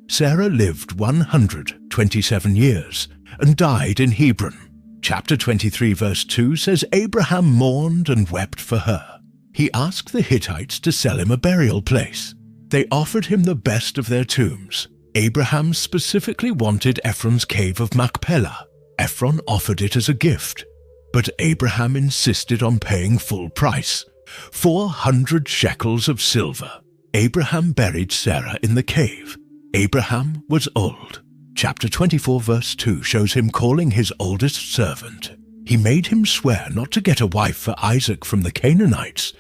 Sarah lived 127 years and died in Hebron. Chapter 23 verse 2 says Abraham mourned and wept for her. He asked the Hittites to sell him a burial place. They offered him the best of their tombs. Abraham specifically wanted Ephron's cave of Machpelah. Ephron offered it as a gift, but Abraham insisted on paying full price, 400 shekels of silver. Abraham buried Sarah in the cave. Abraham was old. Chapter 24 verse 2 shows him calling his oldest servant. He made him swear not to get a wife for Isaac from the Canaanites,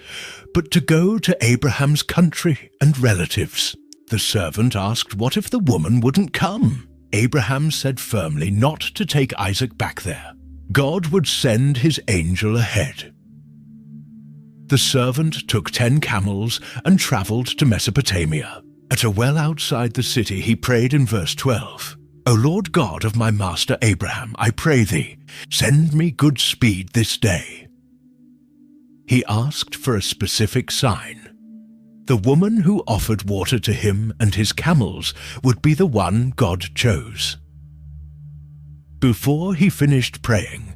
but to go to Abraham's country and relatives. The servant asked what if the woman wouldn't come? Abraham said firmly not to take Isaac back there. God would send his angel ahead. The servant took 10 camels and travelled to Mesopotamia. At a well outside the city he prayed in verse 12, "O Lord God of my master Abraham, I pray thee, send me good speed this day." He asked for a specific sign. The woman who offered water to him and his camels would be the one God chose. Before he finished praying,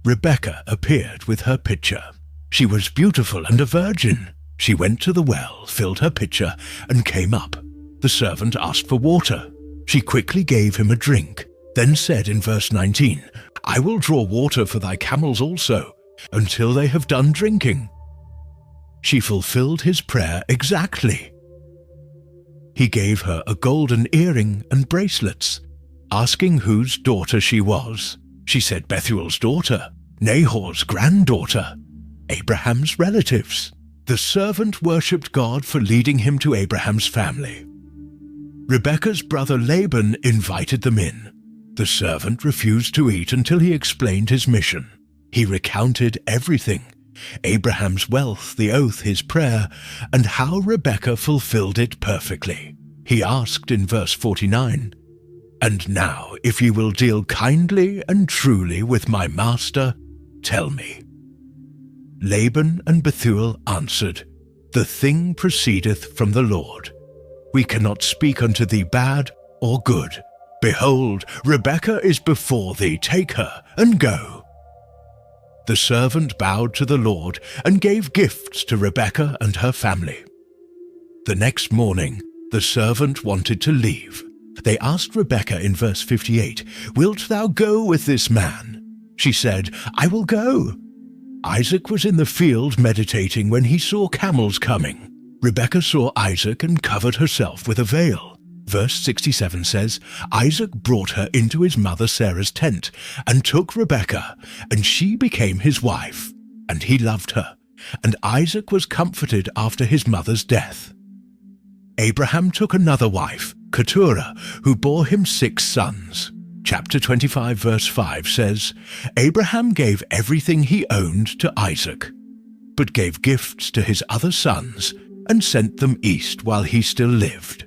Rebekah appeared with her pitcher. She was beautiful and a virgin. She went to the well, filled her pitcher, and came up. The servant asked for water. She quickly gave him a drink, then said in verse 19, "I will draw water for thy camels also, until they have done drinking." She fulfilled his prayer exactly. He gave her a golden earring and bracelets. Asking whose daughter she was, she said Bethuel's daughter, Nahor's granddaughter, Abraham's relatives. The servant worshipped God for leading him to Abraham's family. Rebekah's brother Laban invited them in. The servant refused to eat until he explained his mission. He recounted everything: Abraham's wealth, the oath, his prayer, and how Rebekah fulfilled it perfectly. He asked in verse 49, "And now, if ye will deal kindly and truly with my master, tell me." Laban and Bethuel answered, "The thing proceedeth from the Lord. We cannot speak unto thee bad or good. Behold, Rebekah is before thee, take her, and go." The servant bowed to the Lord and gave gifts to Rebekah and her family. The next morning, the servant wanted to leave. They asked Rebekah in verse 58, "Wilt thou go with this man?" She said, "I will go." Isaac was in the field meditating when he saw camels coming. Rebekah saw Isaac and covered herself with a veil. Verse 67 says, Isaac brought her into his mother Sarah's tent and took Rebekah, and she became his wife, and he loved her, and Isaac was comforted after his mother's death. Abraham took another wife, Keturah, who bore him 6 sons. Chapter 25 verse 5 says, Abraham gave everything he owned to Isaac, but gave gifts to his other sons and sent them east while he still lived.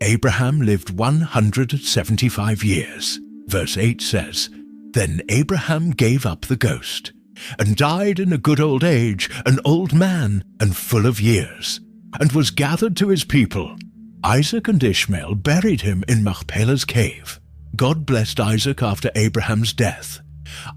Abraham lived 175 years. Verse 8 says, Then Abraham gave up the ghost, and died in a good old age, an old man and full of years, and was gathered to his people. Isaac and Ishmael buried him in Machpelah's cave. God blessed Isaac after Abraham's death.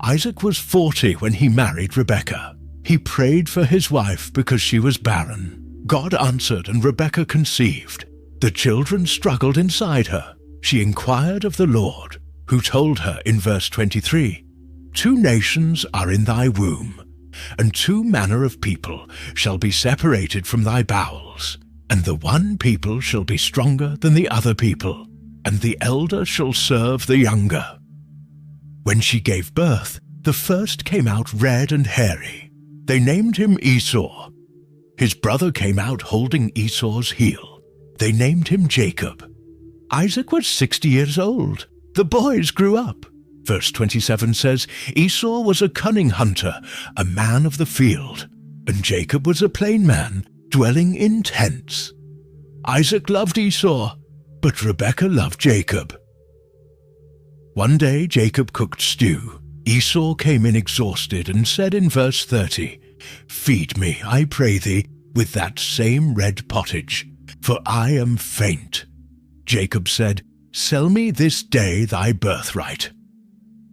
Isaac was 40 when he married Rebekah. He prayed for his wife because she was barren. God answered, and Rebekah conceived. The children struggled inside her. She inquired of the Lord, who told her in verse 23, 2 nations are in thy womb, and 2 manner of people shall be separated from thy bowels, and the one people shall be stronger than the other people, and the elder shall serve the younger. When she gave birth, the first came out red and hairy. They named him Esau. His brother came out holding Esau's heel. They named him Jacob. Isaac was 60 years old. The boys grew up. Verse 27 says, Esau was a cunning hunter, a man of the field, and Jacob was a plain man, dwelling in tents. Isaac loved Esau, but Rebekah loved Jacob. One day Jacob cooked stew. Esau came in exhausted and said in verse 30, Feed me, I pray thee, with that same red pottage, for I am faint. Jacob said, Sell me this day thy birthright.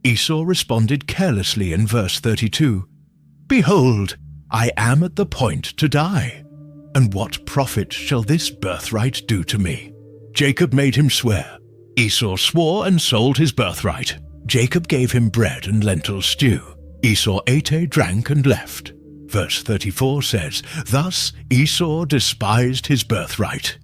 Esau responded carelessly in verse 32, Behold, I am at the point to die, and what profit shall this birthright do to me? Jacob made him swear. Esau swore and sold his birthright. Jacob gave him bread and lentil stew. Esau ate, drank, and left. Verse 34 says, Thus Esau despised his birthright.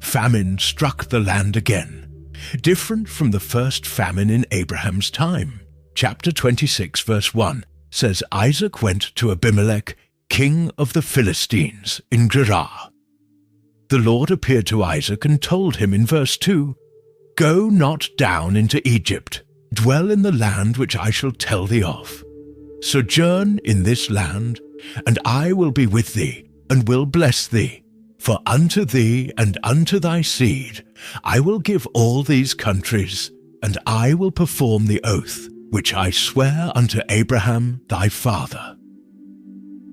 Famine struck the land again, different from the first famine in Abraham's time. Chapter 26 verse 1 says Isaac went to Abimelech, king of the Philistines, in Gerar. The Lord appeared to Isaac and told him in verse 2, Go not down into Egypt, dwell in the land which I shall tell thee of. Sojourn in this land, and I will be with thee, and will bless thee. For unto thee and unto thy seed I will give all these countries, and I will perform the oath which I swear unto Abraham thy father."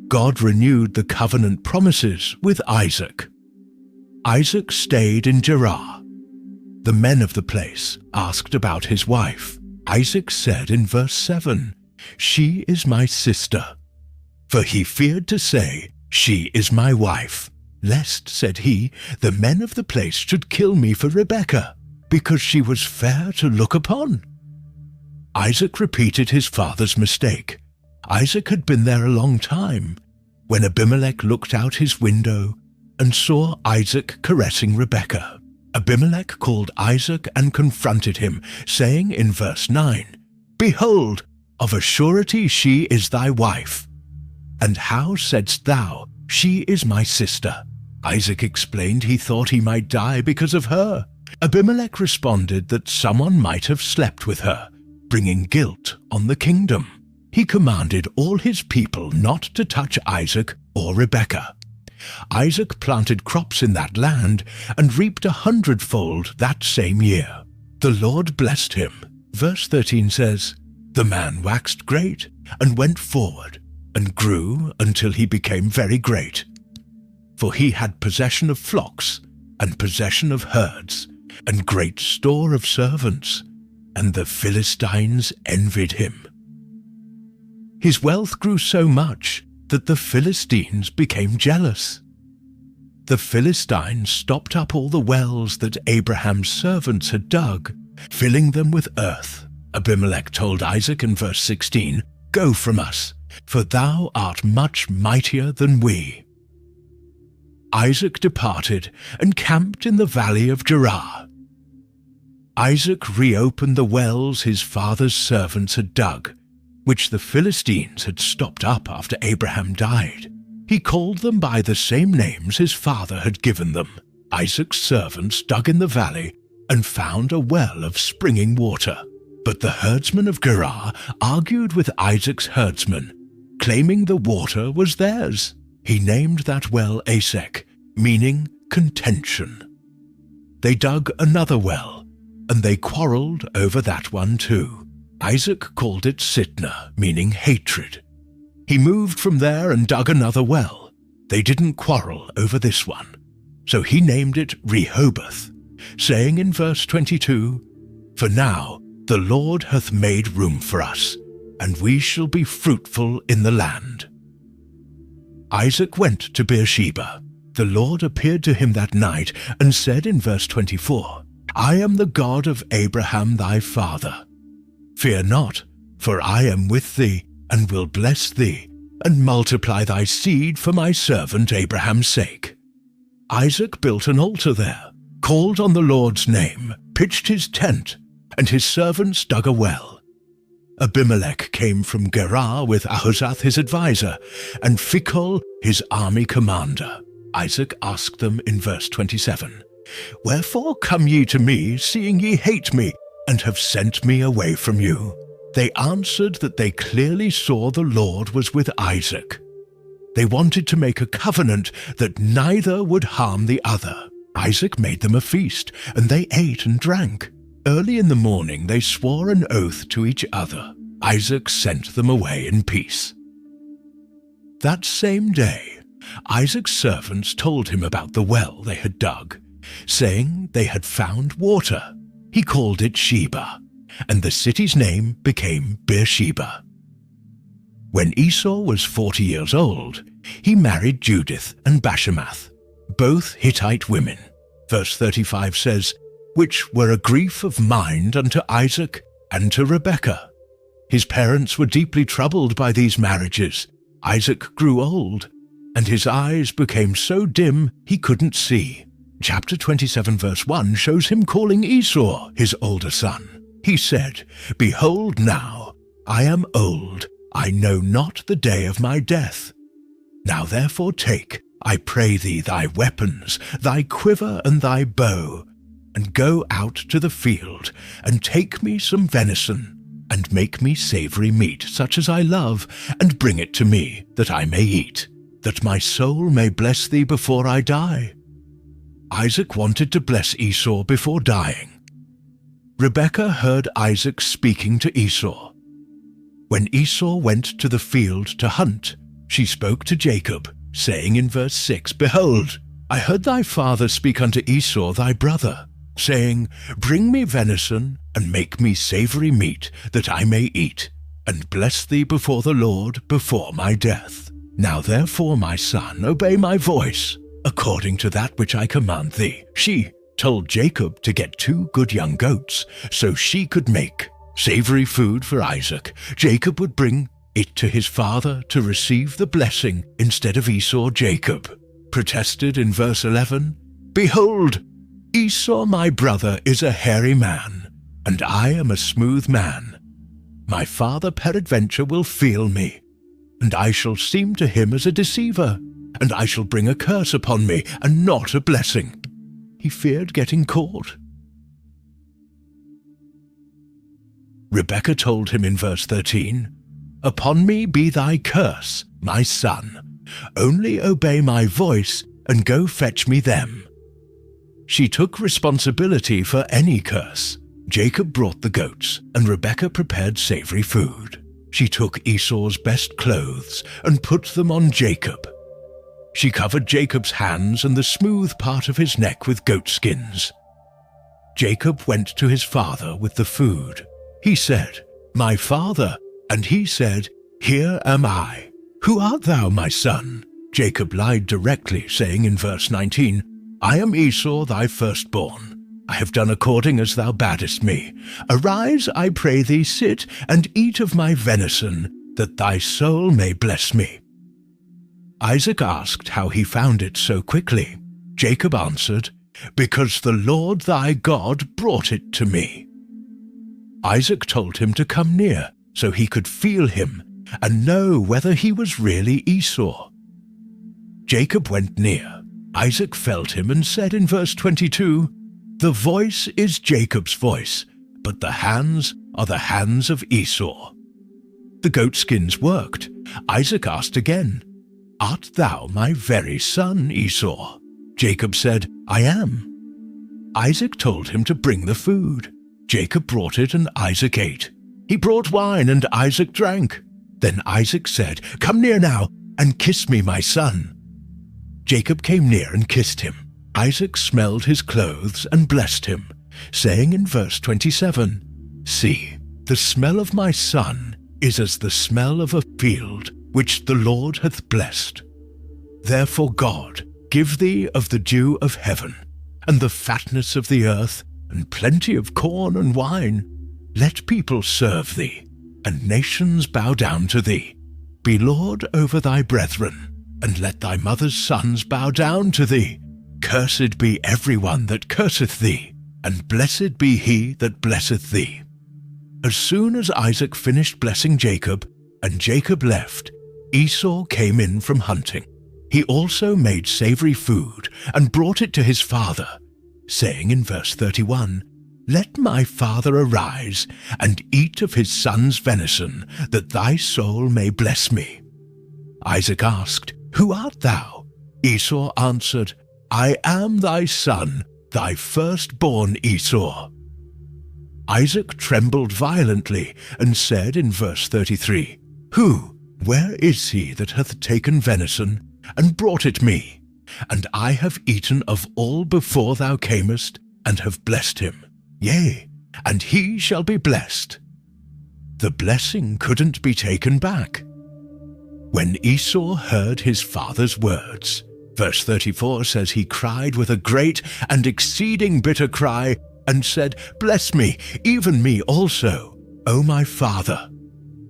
God renewed the covenant promises with Isaac. Isaac stayed in Gerar. The men of the place asked about his wife. Isaac said in verse 7, "She is my sister." For he feared to say, "She is my wife," lest, said he, "the men of the place should kill me for Rebekah, because she was fair to look upon." Isaac repeated his father's mistake. Isaac had been there a long time, when Abimelech looked out his window and saw Isaac caressing Rebekah. Abimelech called Isaac and confronted him, saying in verse 9, "Behold, of a surety she is thy wife. And how saidst thou, she is my sister?" Isaac explained he thought he might die because of her. Abimelech responded that someone might have slept with her, bringing guilt on the kingdom. He commanded all his people not to touch Isaac or Rebekah. Isaac planted crops in that land and reaped 100-fold that same year. The Lord blessed him. Verse 13 says, "The man waxed great and went forward and grew until he became very great. For he had possession of flocks and possession of herds and great store of servants, and the Philistines envied him." His wealth grew so much that the Philistines became jealous. The Philistines stopped up all the wells that Abraham's servants had dug, filling them with earth. Abimelech told Isaac in verse 16, "Go from us, for thou art much mightier than we." Isaac departed and camped in the valley of Gerar. Isaac reopened the wells his father's servants had dug, which the Philistines had stopped up after Abraham died. He called them by the same names his father had given them. Isaac's servants dug in the valley and found a well of springing water. But the herdsmen of Gerar argued with Isaac's herdsmen, claiming the water was theirs. He named that well Esek, meaning contention. They dug another well, and they quarreled over that one too. Isaac called it Sitnah, meaning hatred. He moved from there and dug another well. They didn't quarrel over this one, so he named it Rehoboth, saying in verse 22, "For now the Lord hath made room for us, and we shall be fruitful in the land." Isaac went to Beersheba. The Lord appeared to him that night and said in verse 24, "I am the God of Abraham thy father. Fear not, for I am with thee, and will bless thee, and multiply thy seed for my servant Abraham's sake." Isaac built an altar there, called on the Lord's name, pitched his tent, and his servants dug a well. Abimelech came from Gerar with Ahuzzath his adviser, and Phicol his army commander. Isaac asked them in verse 27, "Wherefore come ye to me, seeing ye hate me, and have sent me away from you?" They answered that they clearly saw the Lord was with Isaac. They wanted to make a covenant that neither would harm the other. Isaac made them a feast, and they ate and drank. Early in the morning they swore an oath to each other. Isaac sent them away in peace. That same day, Isaac's servants told him about the well they had dug, saying they had found water. He called it Sheba, and the city's name became Beersheba. When Esau was 40 years old, he married Judith and Bashemath, both Hittite women. Verse 35 says, "Which were a grief of mind unto Isaac and to Rebekah." His parents were deeply troubled by these marriages. Isaac grew old, and his eyes became so dim he couldn't see. Chapter 27 verse 1 shows him calling Esau his older son. He said, "Behold now, I am old, I know not the day of my death. Now therefore take, I pray thee, thy weapons, thy quiver and thy bow, and go out to the field, and take me some venison, and make me savory meat, such as I love, and bring it to me, that I may eat, that my soul may bless thee before I die." Isaac wanted to bless Esau before dying. Rebekah heard Isaac speaking to Esau. When Esau went to the field to hunt, she spoke to Jacob, saying in verse 6, "Behold, I heard thy father speak unto Esau thy brother, saying, Bring me venison, and make me savory meat, that I may eat, and bless thee before the Lord before my death. Now therefore, my son, obey my voice, according to that which I command thee." She told Jacob to get 2 good young goats, so she could make savory food for Isaac. Jacob would bring it to his father to receive the blessing instead of Esau. Jacob protested in verse 11, "Behold, Esau my brother is a hairy man, and I am a smooth man. My father peradventure will feel me, and I shall seem to him as a deceiver, and I shall bring a curse upon me, and not a blessing." He feared getting caught. Rebekah told him in verse 13, "Upon me be thy curse, my son. Only obey my voice, and go fetch me them." She took responsibility for any curse. Jacob brought the goats, and Rebekah prepared savory food. She took Esau's best clothes and put them on Jacob. She covered Jacob's hands and the smooth part of his neck with goat skins. Jacob went to his father with the food. He said, "My father," and he said, "Here am I. Who art thou, my son?" Jacob lied directly, saying in verse 19, "I am Esau thy firstborn. I have done according as thou badest me. Arise, I pray thee, sit, and eat of my venison, that thy soul may bless me." Isaac asked how he found it so quickly. Jacob answered, "Because the Lord thy God brought it to me." Isaac told him to come near, so he could feel him and know whether he was really Esau. Jacob went near. Isaac felt him and said in verse 22, "The voice is Jacob's voice, but the hands are the hands of Esau." The goatskins worked. Isaac asked again, "Art thou my very son, Esau?" Jacob said, "I am." Isaac told him to bring the food. Jacob brought it, and Isaac ate. He brought wine, and Isaac drank. Then Isaac said, "Come near now, and kiss me, my son." Jacob came near and kissed him. Isaac smelled his clothes and blessed him, saying in verse 27, "See, the smell of my son is as the smell of a field which the Lord hath blessed. Therefore God, give thee of the dew of heaven, and the fatness of the earth, and plenty of corn and wine. Let people serve thee, and nations bow down to thee. Be Lord over thy brethren, and let thy mother's sons bow down to thee. Cursed be every one that curseth thee, and blessed be he that blesseth thee." As soon as Isaac finished blessing Jacob, and Jacob left, Esau came in from hunting. He also made savory food, and brought it to his father, saying in verse 31, "Let my father arise, and eat of his son's venison, that thy soul may bless me." Isaac asked, "Who art thou?" Esau answered, "I am thy son, thy firstborn Esau." Isaac trembled violently, and said in verse 33, Where is he that hath taken venison, and brought it me? And I have eaten of all before thou camest, and have blessed him. Yea, and he shall be blessed. The blessing couldn't be taken back. When Esau heard his father's words, verse 34 says he cried with a great and exceeding bitter cry, and said, "Bless me, even me also, O my father."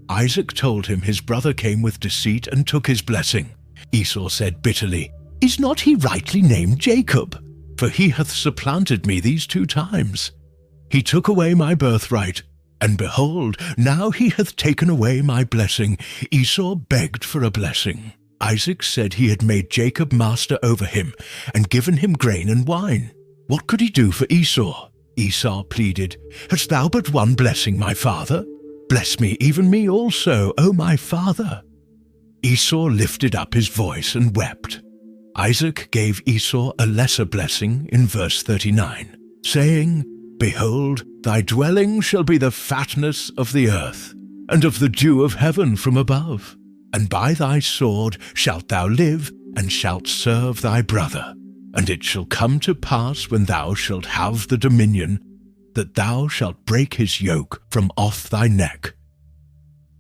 Isaac told him his brother came with deceit and took his blessing. Esau said bitterly, "Is not he rightly named Jacob? For he hath supplanted me these 2 times. He took away my birthright, and behold, now he hath taken away my blessing." Esau begged for a blessing. Isaac said he had made Jacob master over him, and given him grain and wine. What could he do for Esau? Esau pleaded, "Hast thou but one blessing, my father? Bless me, even me also, O my father." Esau lifted up his voice and wept. Isaac gave Esau a lesser blessing in verse 39, saying, "Behold, thy dwelling shall be the fatness of the earth, and of the dew of heaven from above. And by thy sword shalt thou live, and shalt serve thy brother. And it shall come to pass when thou shalt have the dominion, that thou shalt break his yoke from off thy neck."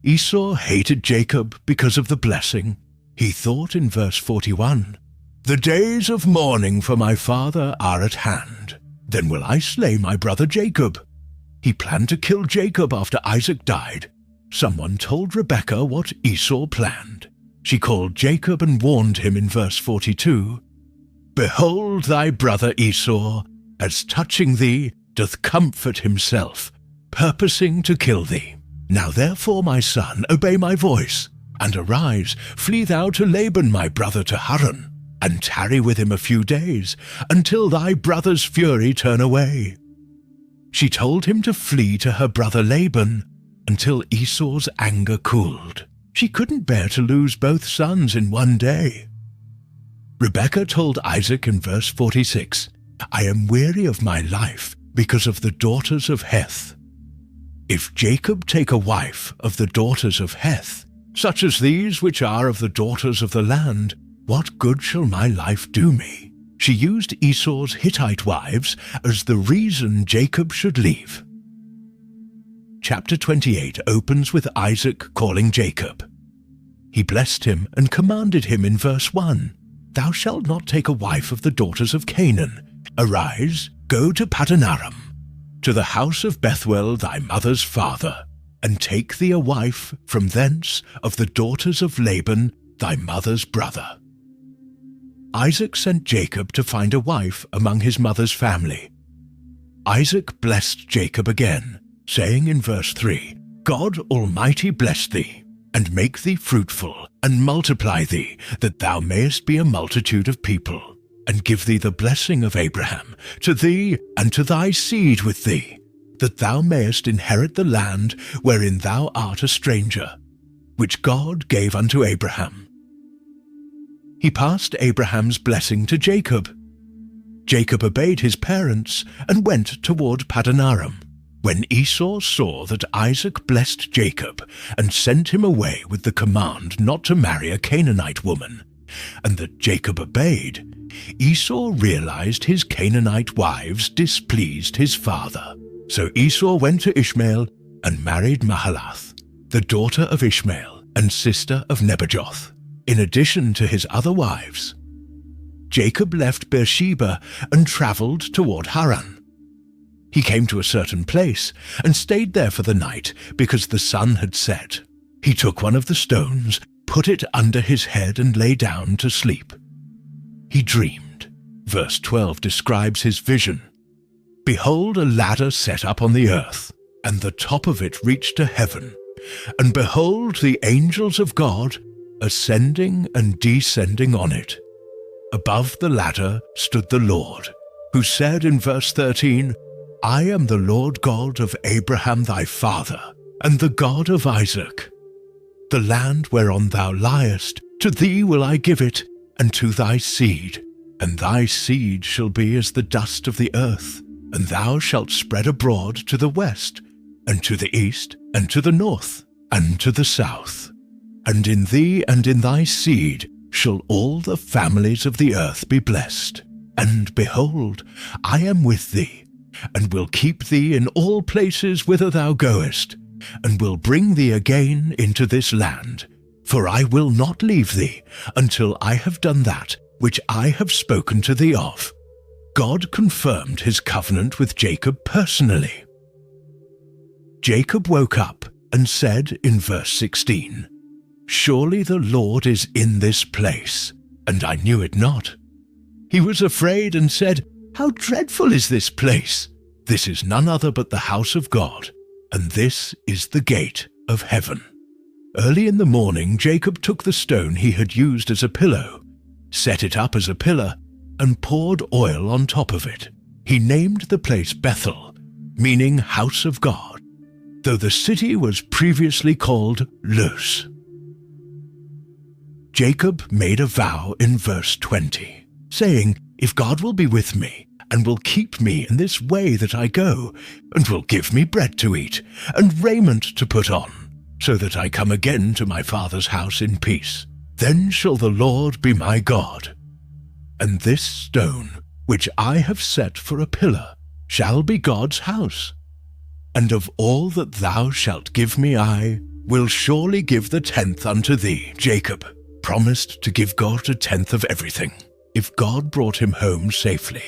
Esau hated Jacob because of the blessing. He thought in verse 41, "The days of mourning for my father are at hand. Then will I slay my brother Jacob." He planned to kill Jacob after Isaac died. Someone told Rebekah what Esau planned. She called Jacob and warned him in verse 42, "Behold, thy brother Esau, as touching thee, doth comfort himself, purposing to kill thee. Now therefore, my son, obey my voice, and arise, flee thou to Laban my brother to Haran, and tarry with him a few days, until thy brother's fury turn away." She told him to flee to her brother Laban until Esau's anger cooled. She couldn't bear to lose both sons in one day. Rebekah told Isaac in verse 46, "I am weary of my life because of the daughters of Heth. If Jacob take a wife of the daughters of Heth, such as these which are of the daughters of the land, what good shall my life do me?" She used Esau's Hittite wives as the reason Jacob should leave. Chapter 28 opens with Isaac calling Jacob. He blessed him and commanded him in verse 1, "Thou shalt not take a wife of the daughters of Canaan. Arise, go to Padanaram, to the house of Bethuel thy mother's father, and take thee a wife from thence of the daughters of Laban thy mother's brother." Isaac sent Jacob to find a wife among his mother's family. Isaac blessed Jacob again, saying in verse 3, "God Almighty bless thee, and make thee fruitful, and multiply thee, that thou mayest be a multitude of people, and give thee the blessing of Abraham, to thee and to thy seed with thee, that thou mayest inherit the land wherein thou art a stranger, which God gave unto Abraham." He passed Abraham's blessing to Jacob. Jacob obeyed his parents and went toward Padanaram. When Esau saw that Isaac blessed Jacob and sent him away with the command not to marry a Canaanite woman, and that Jacob obeyed, Esau realized his Canaanite wives displeased his father. So Esau went to Ishmael and married Mahalath, the daughter of Ishmael and sister of Nebajoth, in addition to his other wives. Jacob left Beersheba and traveled toward Haran. He came to a certain place and stayed there for the night because the sun had set. He took one of the stones, put it under his head and lay down to sleep. He dreamed. Verse 12 describes his vision. "Behold, a ladder set up on the earth, and the top of it reached to heaven. And behold, the angels of God ascending and descending on it. Above the ladder stood the Lord, who said in verse 13, I am the Lord God of Abraham thy father, and the God of Isaac. The land whereon thou liest, to thee will I give it, and to thy seed, and thy seed shall be as the dust of the earth, and thou shalt spread abroad to the west, and to the east, and to the north, and to the south. And in thee and in thy seed shall all the families of the earth be blessed. And behold, I am with thee, and will keep thee in all places whither thou goest, and will bring thee again into this land. For I will not leave thee until I have done that which I have spoken to thee of." God confirmed his covenant with Jacob personally. Jacob woke up and said in verse 16, "Surely the Lord is in this place, and I knew it not." He was afraid and said, "How dreadful is this place! This is none other but the house of God, and this is the gate of heaven." Early in the morning Jacob took the stone he had used as a pillow, set it up as a pillar, and poured oil on top of it. He named the place Bethel, meaning house of God. though the city was previously called Luz. Jacob made a vow in verse 20, saying, "If God will be with me, and will keep me in this way that I go, and will give me bread to eat, and raiment to put on, so that I come again to my father's house in peace, then shall the Lord be my God. And this stone, which I have set for a pillar, shall be God's house. And of all that thou shalt give me, I will surely give the 10th unto thee." Jacob promised to give God a 10th of everything, if God brought him home safely.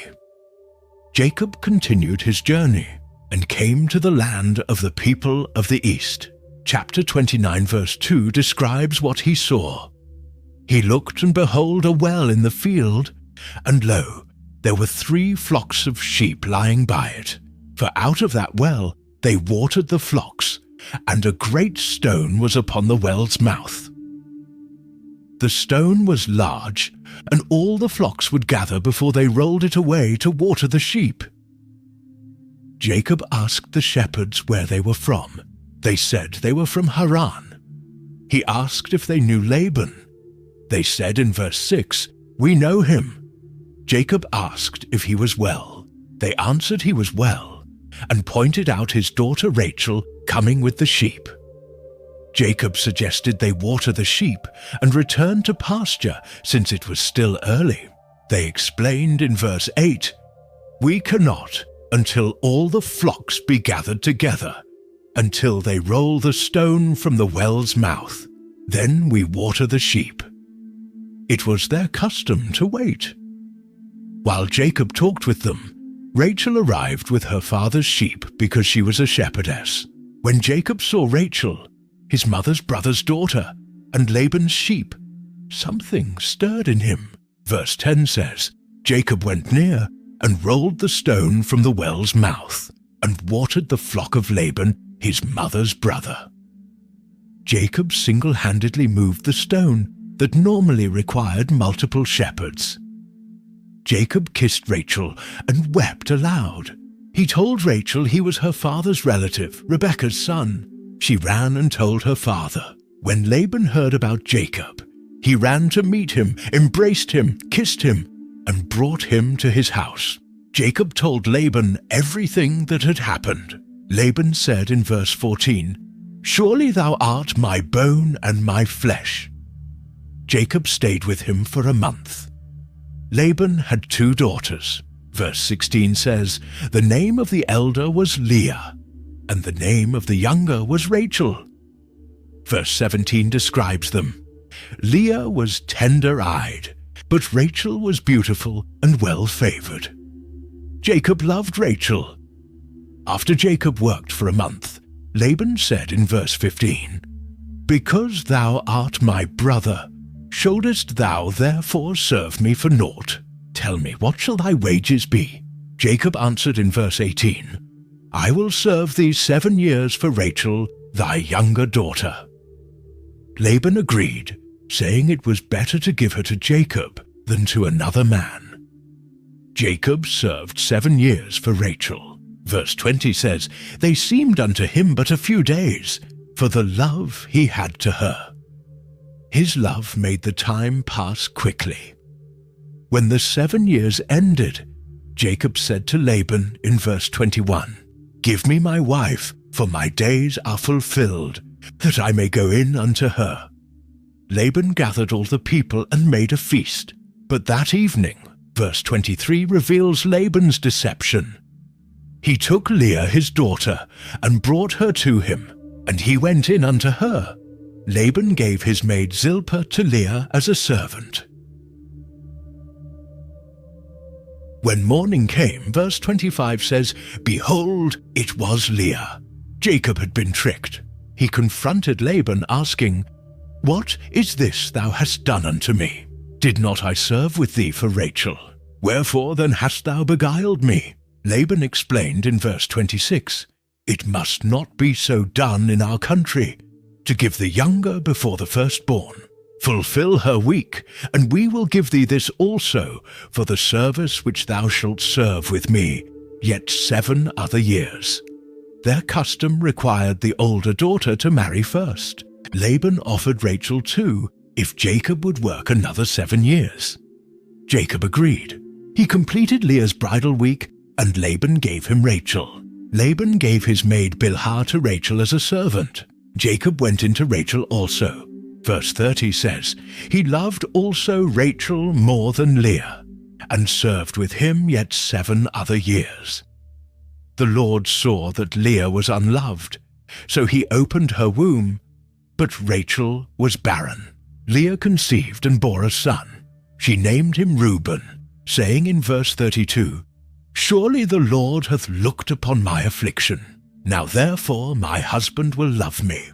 Jacob continued his journey and came to the land of the people of the east. Chapter 29 verse 2 describes what he saw. "He looked, and behold, a well in the field, and lo, there were 3 flocks of sheep lying by it. For out of that well they watered the flocks, and a great stone was upon the well's mouth. The stone was large, and all the flocks would gather before they rolled it away to water the sheep. Jacob asked the shepherds where they were from. They said they were from Haran. He asked if they knew Laban. They said in verse 6, "We know him." Jacob asked if he was well. They answered he was well, and pointed out his daughter Rachel coming with the sheep. Jacob suggested they water the sheep and return to pasture since it was still early. They explained in verse 8, "We cannot until all the flocks be gathered together, until they roll the stone from the well's mouth. Then we water the sheep." It was their custom to wait. While Jacob talked with them, Rachel arrived with her father's sheep because she was a shepherdess. When Jacob saw Rachel, his mother's brother's daughter, and Laban's sheep, something stirred in him. Verse 10 says, "Jacob went near and rolled the stone from the well's mouth, and watered the flock of Laban, his mother's brother." Jacob single-handedly moved the stone that normally required multiple shepherds. Jacob kissed Rachel and wept aloud. He told Rachel he was her father's relative, Rebekah's son. She ran and told her father. When Laban heard about Jacob, he ran to meet him, embraced him, kissed him, and brought him to his house. Jacob told Laban everything that had happened. Laban said in verse 14, "Surely thou art my bone and my flesh." Jacob stayed with him for a month. Laban had 2 daughters. Verse 16 says, "The name of the elder was Leah, and the name of the younger was Rachel." Verse 17 describes them. "Leah was tender-eyed, but Rachel was beautiful and well-favored." Jacob loved Rachel. After Jacob worked for a month, Laban said in verse 15, "Because thou art my brother, shouldest thou therefore serve me for naught? Tell me, what shall thy wages be?" Jacob answered in verse 18, "I will serve thee 7 years for Rachel, thy younger daughter." Laban agreed, saying it was better to give her to Jacob than to another man. Jacob served 7 years for Rachel. Verse 20 says, "They seemed unto him but a few days, for the love he had to her." His love made the time pass quickly. When the 7 years ended, Jacob said to Laban in verse 21, "Give me my wife, for my days are fulfilled, that I may go in unto her." Laban gathered all the people and made a feast. But that evening, verse 23 reveals Laban's deception. He took Leah his daughter and brought her to him, and he went in unto her. Laban gave his maid Zilpah to Leah as a servant. When morning came, verse 25 says, "Behold, it was Leah." Jacob had been tricked. He confronted Laban, asking, "What is this thou hast done unto me? Did not I serve with thee for Rachel? Wherefore then hast thou beguiled me?" Laban explained in verse 26, "It must not be so done in our country, to give the younger before the firstborn. Fulfill her week, and we will give thee this also for the service which thou shalt serve with me, yet 7 other years." Their custom required the older daughter to marry first. Laban offered Rachel too, if Jacob would work another 7 years. Jacob agreed. He completed Leah's bridal week, and Laban gave him Rachel. Laban gave his maid Bilhah to Rachel as a servant. Jacob went into Rachel also. Verse 30 says, "He loved also Rachel more than Leah, and served with him yet 7 other years. The Lord saw that Leah was unloved, so he opened her womb, but Rachel was barren. Leah conceived and bore a son. She named him Reuben, saying in verse 32, 'Surely the Lord hath looked upon my affliction. Now therefore my husband will love me.'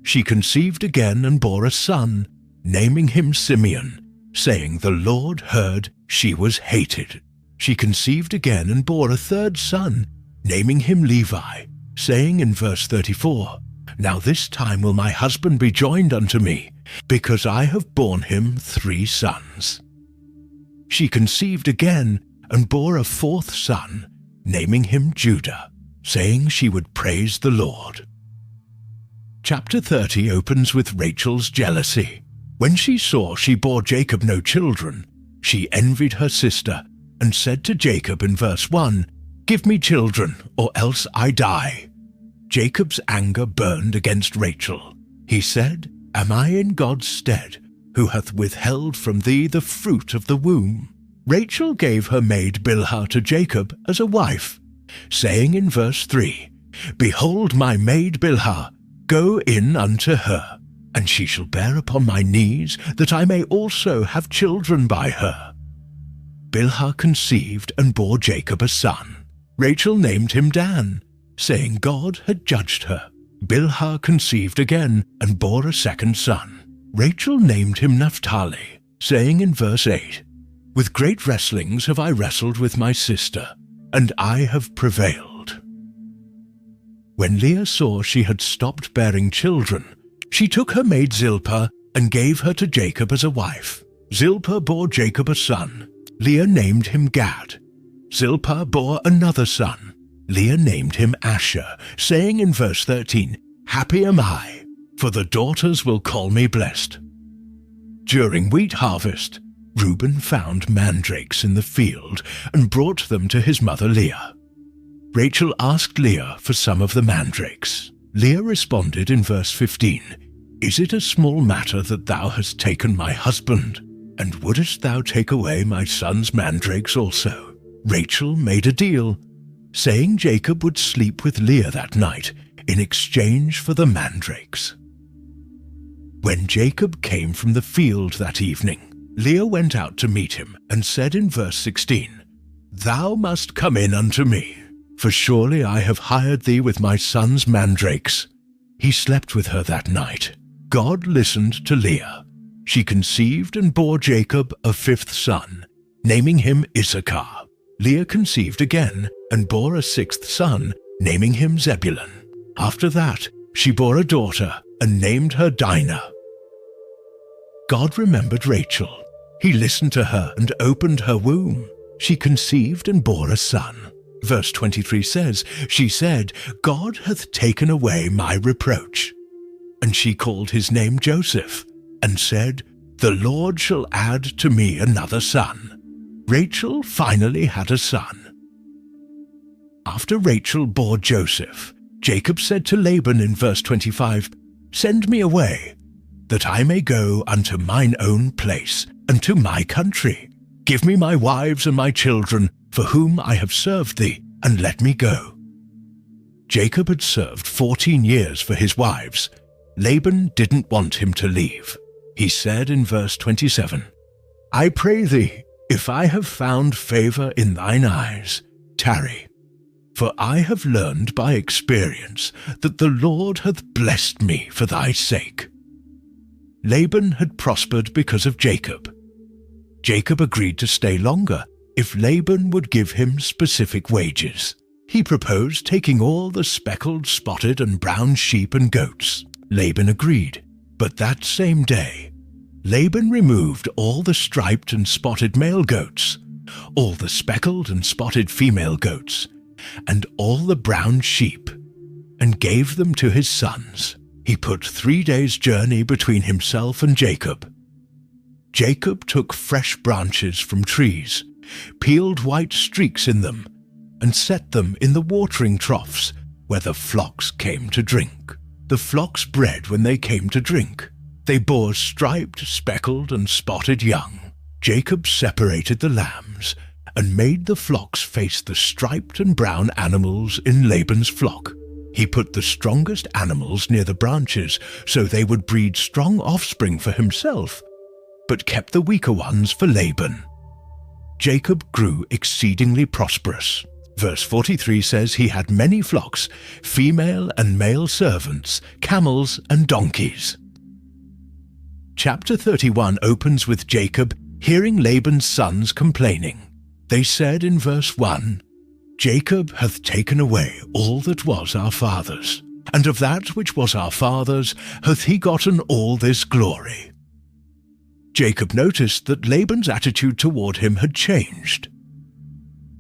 She conceived again and bore a son, naming him Simeon, saying, 'The Lord heard she was hated.' She conceived again and bore a third son, naming him Levi, saying in verse 34, 'Now this time will my husband be joined unto me, because I have borne him 3 sons.' She conceived again and bore a 4th son, naming him Judah, saying she would praise the Lord." Chapter 30 opens with Rachel's jealousy. When she saw she bore Jacob no children, she envied her sister and said to Jacob in verse 1, "Give me children, or else I die." Jacob's anger burned against Rachel. He said, "Am I in God's stead, who hath withheld from thee the fruit of the womb?" Rachel gave her maid Bilhah to Jacob as a wife, saying in verse 3, "Behold my maid Bilhah, go in unto her, and she shall bear upon my knees, that I may also have children by her." Bilhah conceived and bore Jacob a son. Rachel named him Dan, saying God had judged her. Bilhah conceived again and bore a 2nd son. Rachel named him Naphtali, saying in verse 8, "With great wrestlings have I wrestled with my sister, and I have prevailed." When Leah saw she had stopped bearing children, she took her maid Zilpah and gave her to Jacob as a wife. Zilpah bore Jacob a son. Leah named him Gad. Zilpah bore another son. Leah named him Asher, saying in verse 13, "Happy am I, for the daughters will call me blessed." During wheat harvest, Reuben found mandrakes in the field and brought them to his mother Leah. Rachel asked Leah for some of the mandrakes. Leah responded in verse 15, "Is it a small matter that thou hast taken my husband? And wouldest thou take away my son's mandrakes also?" Rachel made a deal, saying Jacob would sleep with Leah that night in exchange for the mandrakes. When Jacob came from the field that evening, Leah went out to meet him and said in verse 16, "Thou must come in unto me, for surely I have hired thee with my son's mandrakes." He slept with her that night. God listened to Leah. She conceived and bore Jacob a 5th son, naming him Issachar. Leah conceived again and bore a 6th son, naming him Zebulun. After that, she bore a daughter and named her Dinah. God remembered Rachel. He listened to her and opened her womb. She conceived and bore a son. Verse 23 says, "She said, God hath taken away my reproach." And she called his name Joseph, and said, "The Lord shall add to me another son." Rachel finally had a son. After Rachel bore Joseph, Jacob said to Laban in verse 25, "Send me away, that I may go unto mine own place, and to my country. Give me my wives and my children, for whom I have served thee, and let me go." Jacob had served 14 years for his wives. Laban didn't want him to leave. He said in verse 27, "I pray thee, if I have found favor in thine eyes, tarry. For I have learned by experience that the Lord hath blessed me for thy sake." Laban had prospered because of Jacob. Jacob agreed to stay longer if Laban would give him specific wages. He proposed taking all the speckled, spotted, and brown sheep and goats. Laban agreed, but that same day, Laban removed all the striped and spotted male goats, all the speckled and spotted female goats, and all the brown sheep, and gave them to his sons. He put 3 days' journey between himself and Jacob. Jacob took fresh branches from trees, peeled white streaks in them, and set them in the watering troughs where the flocks came to drink. The flocks bred when they came to drink. They bore striped, speckled, and spotted young. Jacob separated the lambs and made the flocks face the striped and brown animals in Laban's flock. He put the strongest animals near the branches so they would breed strong offspring for himself, but kept the weaker ones for Laban. Jacob grew exceedingly prosperous. Verse 43 says he had many flocks, female and male servants, camels and donkeys. Chapter 31 opens with Jacob hearing Laban's sons complaining. They said in verse 1, "Jacob hath taken away all that was our father's, and of that which was our father's hath he gotten all this glory." Jacob noticed that Laban's attitude toward him had changed.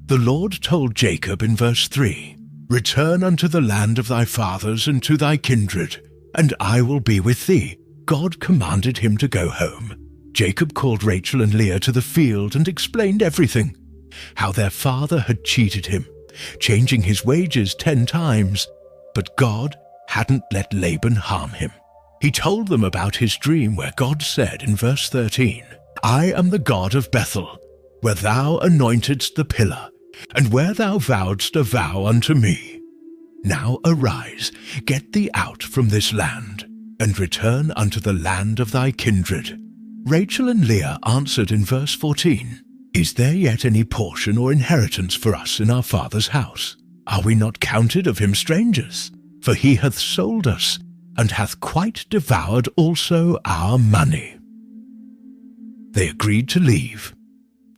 The Lord told Jacob in verse 3, "Return unto the land of thy fathers and to thy kindred, and I will be with thee." God commanded him to go home. Jacob called Rachel and Leah to the field and explained everything, how their father had cheated him, changing his wages 10 times, but God hadn't let Laban harm him. He told them about his dream where God said in verse 13, "I am the God of Bethel, where thou anointedst the pillar, and where thou vowedst a vow unto me. Now arise, get thee out from this land, and return unto the land of thy kindred." Rachel and Leah answered in verse 14, "Is there yet any portion or inheritance for us in our father's house? Are we not counted of him strangers? For he hath sold us, and hath quite devoured also our money." They agreed to leave.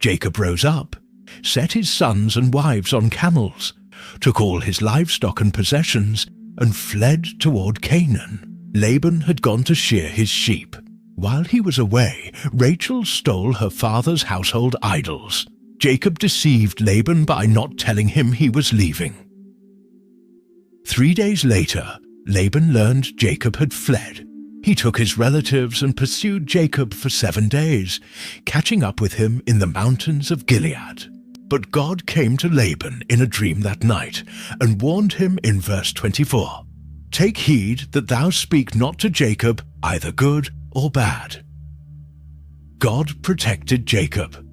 Jacob rose up, set his sons and wives on camels, took all his livestock and possessions, and fled toward Canaan. Laban had gone to shear his sheep. While he was away, Rachel stole her father's household idols. Jacob deceived Laban by not telling him he was leaving. 3 days later, Laban learned Jacob had fled. He took his relatives and pursued Jacob for 7 days, catching up with him in the mountains of Gilead. But God came to Laban in a dream that night and warned him in verse 24, "Take heed that thou speak not to Jacob either good or bad." God protected Jacob.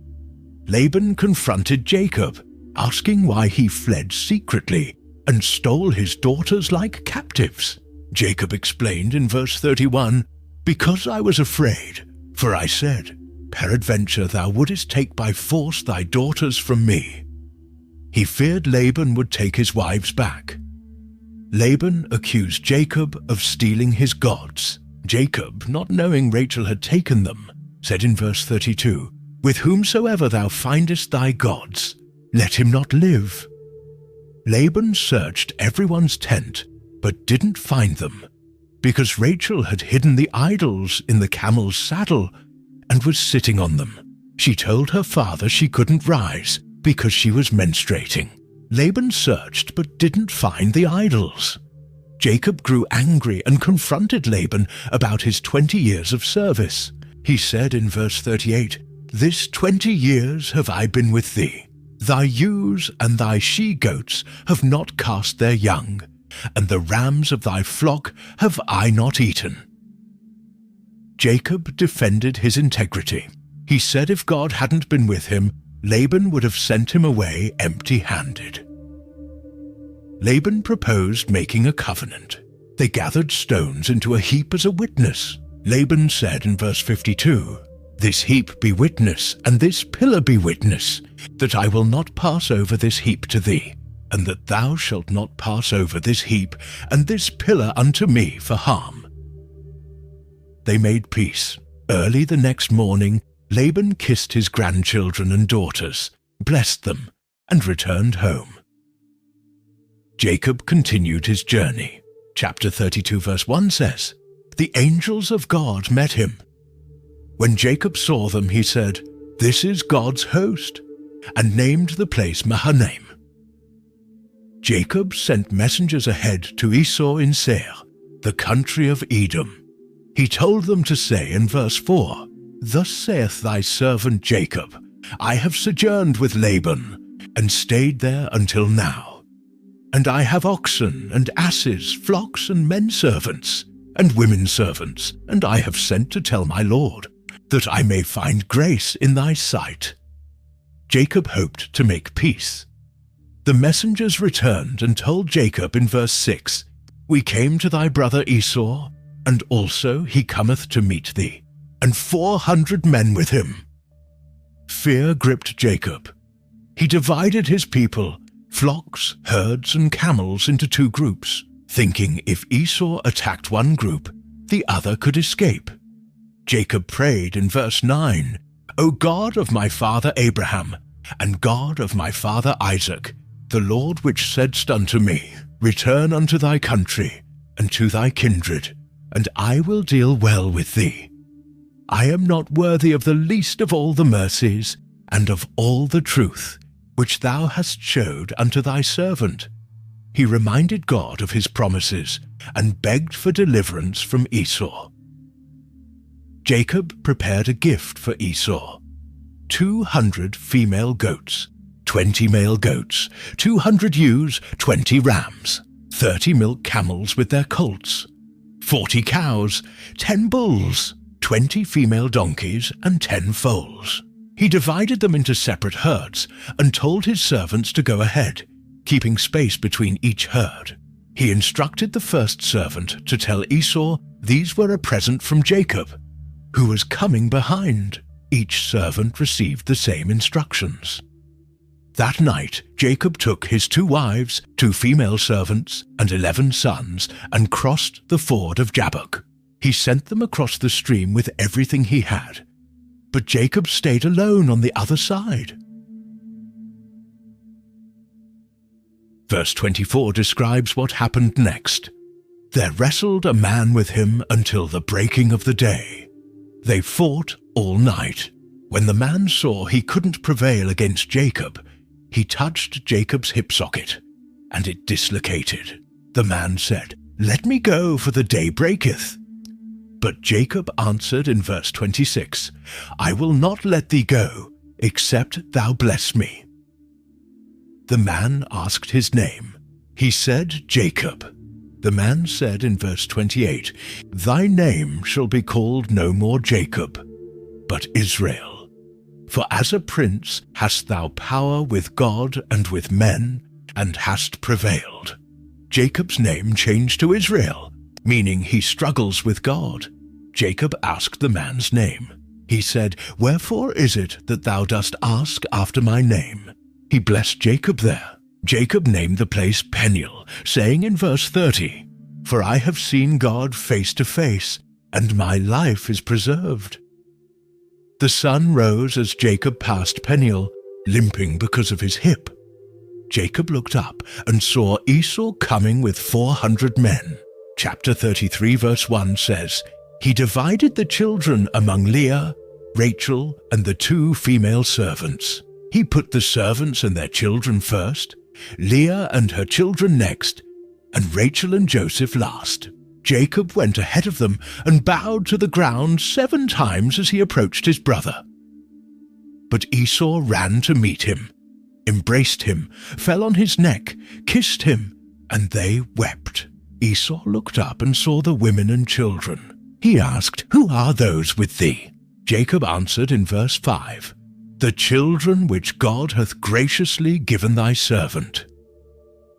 Laban confronted Jacob, asking why he fled secretly and stole his daughters like captives. Jacob explained in verse 31, "Because I was afraid, for I said, Peradventure thou wouldest take by force thy daughters from me." He feared Laban would take his wives back. Laban accused Jacob of stealing his gods. Jacob, not knowing Rachel had taken them, said in verse 32, "With whomsoever thou findest thy gods, let him not live." Laban searched everyone's tent, but didn't find them, because Rachel had hidden the idols in the camel's saddle and was sitting on them. She told her father she couldn't rise because she was menstruating. Laban searched but didn't find the idols. Jacob grew angry and confronted Laban about his 20 years of service. He said in verse 38, "This 20 years have I been with thee. Thy ewes and thy she-goats have not cast their young, and the rams of thy flock have I not eaten." Jacob defended his integrity. He said if God hadn't been with him, Laban would have sent him away empty-handed. Laban proposed making a covenant. They gathered stones into a heap as a witness. Laban said in verse 52, "This heap be witness, and this pillar be witness, that I will not pass over this heap to thee, and that thou shalt not pass over this heap and this pillar unto me for harm." They made peace. Early the next morning, Laban kissed his grandchildren and daughters, blessed them, and returned home. Jacob continued his journey. Chapter 32 verse 1 says, "The angels of God met him. When Jacob saw them, he said, This is God's host, and named the place Mahanaim." Jacob sent messengers ahead to Esau in Seir, the country of Edom. He told them to say in verse 4, "Thus saith thy servant Jacob, I have sojourned with Laban, and stayed there until now. And I have oxen and asses, flocks and men servants, and women servants, and I have sent to tell my Lord, that I may find grace in thy sight." Jacob hoped to make peace. The messengers returned and told Jacob in verse 6, "We came to thy brother Esau, and also he cometh to meet thee, and 400 men with him." Fear gripped Jacob. He divided his people, flocks, herds, and camels into 2 groups, thinking if Esau attacked one group, the other could escape. Jacob prayed in verse 9, "O God of my father Abraham, and God of my father Isaac, the Lord which saidst unto me, Return unto thy country, and to thy kindred, and I will deal well with thee. I am not worthy of the least of all the mercies, and of all the truth, which thou hast showed unto thy servant." He reminded God of his promises, and begged for deliverance from Esau. Jacob prepared a gift for Esau: 200 female goats, 20 male goats, 200 ewes, 20 rams, 30 milk camels with their colts, 40 cows, 10 bulls, 20 female donkeys, and 10 foals. He divided them into separate herds and told his servants to go ahead, keeping space between each herd. He instructed the first servant to tell Esau these were a present from Jacob, who was coming behind. Each servant received the same instructions. That night Jacob took his 2 wives, 2 female servants, and 11 sons, and crossed the ford of Jabbok. He sent them across the stream with everything he had. But Jacob stayed alone on the other side. Verse 24 describes what happened next. There wrestled a man with him until the breaking of the day. They fought all night. When the man saw he couldn't prevail against Jacob, he touched Jacob's hip socket, and it dislocated. The man said, "Let me go, for the day breaketh." But Jacob answered in verse 26, "I will not let thee go, except thou bless me." The man asked his name. He said, "Jacob." The man said in verse 28, "Thy name shall be called no more Jacob, but Israel. For as a prince hast thou power with God and with men, and hast prevailed." Jacob's name changed to Israel, meaning he struggles with God. Jacob asked the man's name. He said, "Wherefore is it that thou dost ask after my name?" He blessed Jacob there. Jacob named the place Peniel, saying in verse 30, "For I have seen God face to face, and my life is preserved." The sun rose as Jacob passed Peniel, limping because of his hip. Jacob looked up and saw Esau coming with 400 men. Chapter 33 verse 1 says, "He divided the children among Leah, Rachel, and the 2 female servants. He put the servants and their children first, Leah and her children next, and Rachel and Joseph last." Jacob went ahead of them and bowed to the ground 7 times as he approached his brother. But Esau ran to meet him, embraced him, fell on his neck, kissed him, and they wept. Esau looked up and saw the women and children. He asked, "Who are those with thee?" Jacob answered in verse 5, "The children which God hath graciously given thy servant."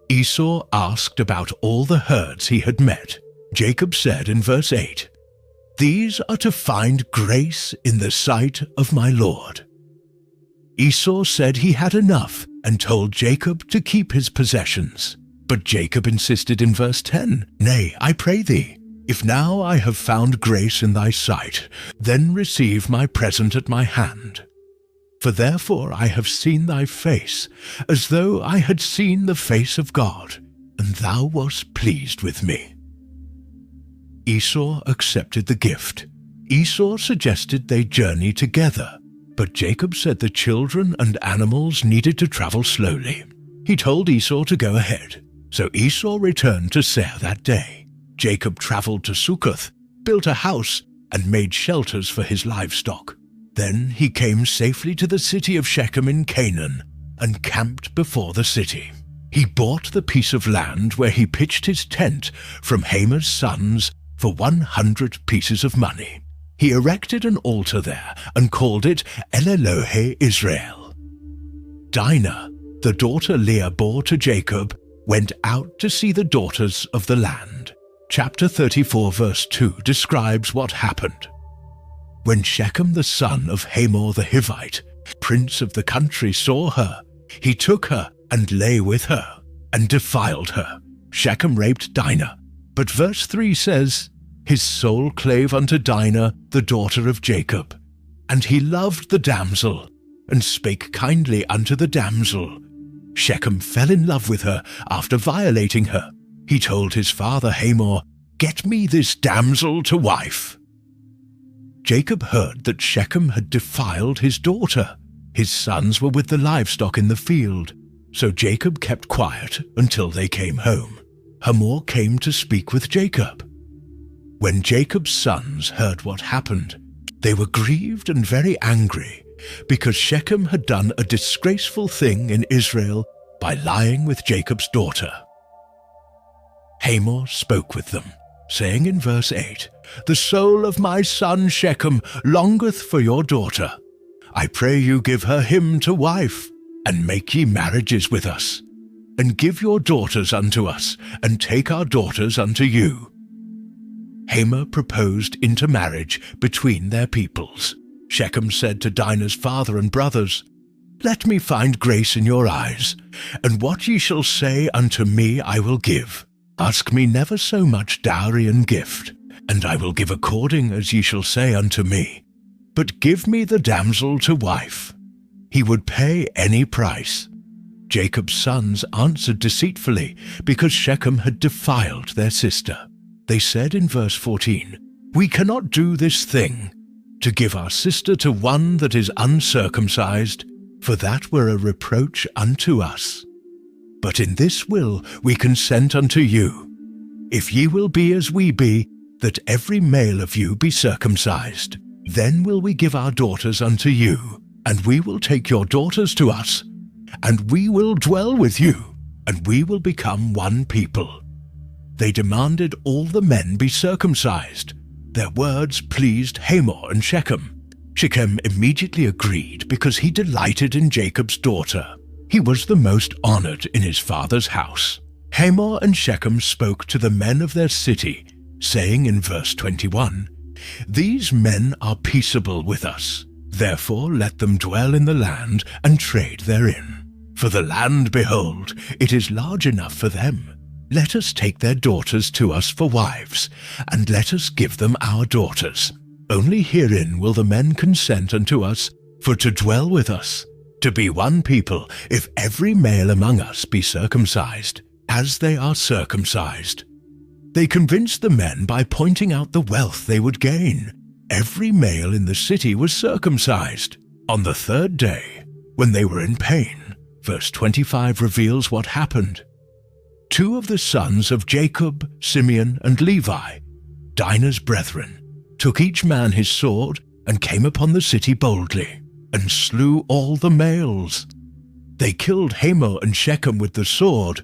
Esau asked about all the herds he had met. Jacob said in verse 8, "These are to find grace in the sight of my Lord." Esau said he had enough and told Jacob to keep his possessions. But Jacob insisted in verse 10, "Nay, I pray thee, if now I have found grace in thy sight, then receive my present at my hand. For therefore I have seen thy face, as though I had seen the face of God, and thou wast pleased with me." Esau accepted the gift. Esau suggested they journey together, but Jacob said the children and animals needed to travel slowly. He told Esau to go ahead, so Esau returned to Seir that day. Jacob traveled to Succoth, built a house, and made shelters for his livestock. Then he came safely to the city of Shechem in Canaan and camped before the city. He bought the piece of land where he pitched his tent from Hamor's sons for 100 pieces of money. He erected an altar there and called it El Elohe Israel. Dinah, the daughter Leah bore to Jacob, went out to see the daughters of the land. Chapter 34 verse 2 describes what happened. When Shechem the son of Hamor the Hivite, prince of the country, saw her, he took her and lay with her, and defiled her. Shechem raped Dinah. But verse 3 says, His soul clave unto Dinah, the daughter of Jacob. And he loved the damsel, and spake kindly unto the damsel. Shechem fell in love with her after violating her. He told his father Hamor, Get me this damsel to wife. Jacob heard that Shechem had defiled his daughter. His sons were with the livestock in the field, so Jacob kept quiet until they came home. Hamor came to speak with Jacob. When Jacob's sons heard what happened, they were grieved and very angry, because Shechem had done a disgraceful thing in Israel by lying with Jacob's daughter. Hamor spoke with them, saying in verse 8, The soul of my son Shechem longeth for your daughter. I pray you give her him to wife, and make ye marriages with us, and give your daughters unto us, and take our daughters unto you. Hamor proposed intermarriage between their peoples. Shechem said to Dinah's father and brothers, Let me find grace in your eyes, and what ye shall say unto me I will give. Ask me never so much dowry and gift, and I will give according as ye shall say unto me. But give me the damsel to wife. He would pay any price. Jacob's sons answered deceitfully, because Shechem had defiled their sister. They said in verse 14, We cannot do this thing, to give our sister to one that is uncircumcised, for that were a reproach unto us. But in this will we consent unto you, if ye will be as we be, that every male of you be circumcised. Then will we give our daughters unto you, and we will take your daughters to us, and we will dwell with you, and we will become one people. They demanded all the men be circumcised. Their words pleased Hamor and Shechem. Shechem immediately agreed because he delighted in Jacob's daughter. He was the most honored in his father's house. Hamor and Shechem spoke to the men of their city, saying in verse 21, These men are peaceable with us. Therefore let them dwell in the land and trade therein. For the land, behold, it is large enough for them. Let us take their daughters to us for wives, and let us give them our daughters. Only herein will the men consent unto us, for to dwell with us, to be one people, if every male among us be circumcised, as they are circumcised. They convinced the men by pointing out the wealth they would gain. Every male in the city was circumcised. On the third day, when they were in pain, verse 25 reveals what happened. Two of the sons of Jacob, Simeon, and Levi, Dinah's brethren, took each man his sword and came upon the city boldly, and slew all the males. They killed Hamor and Shechem with the sword,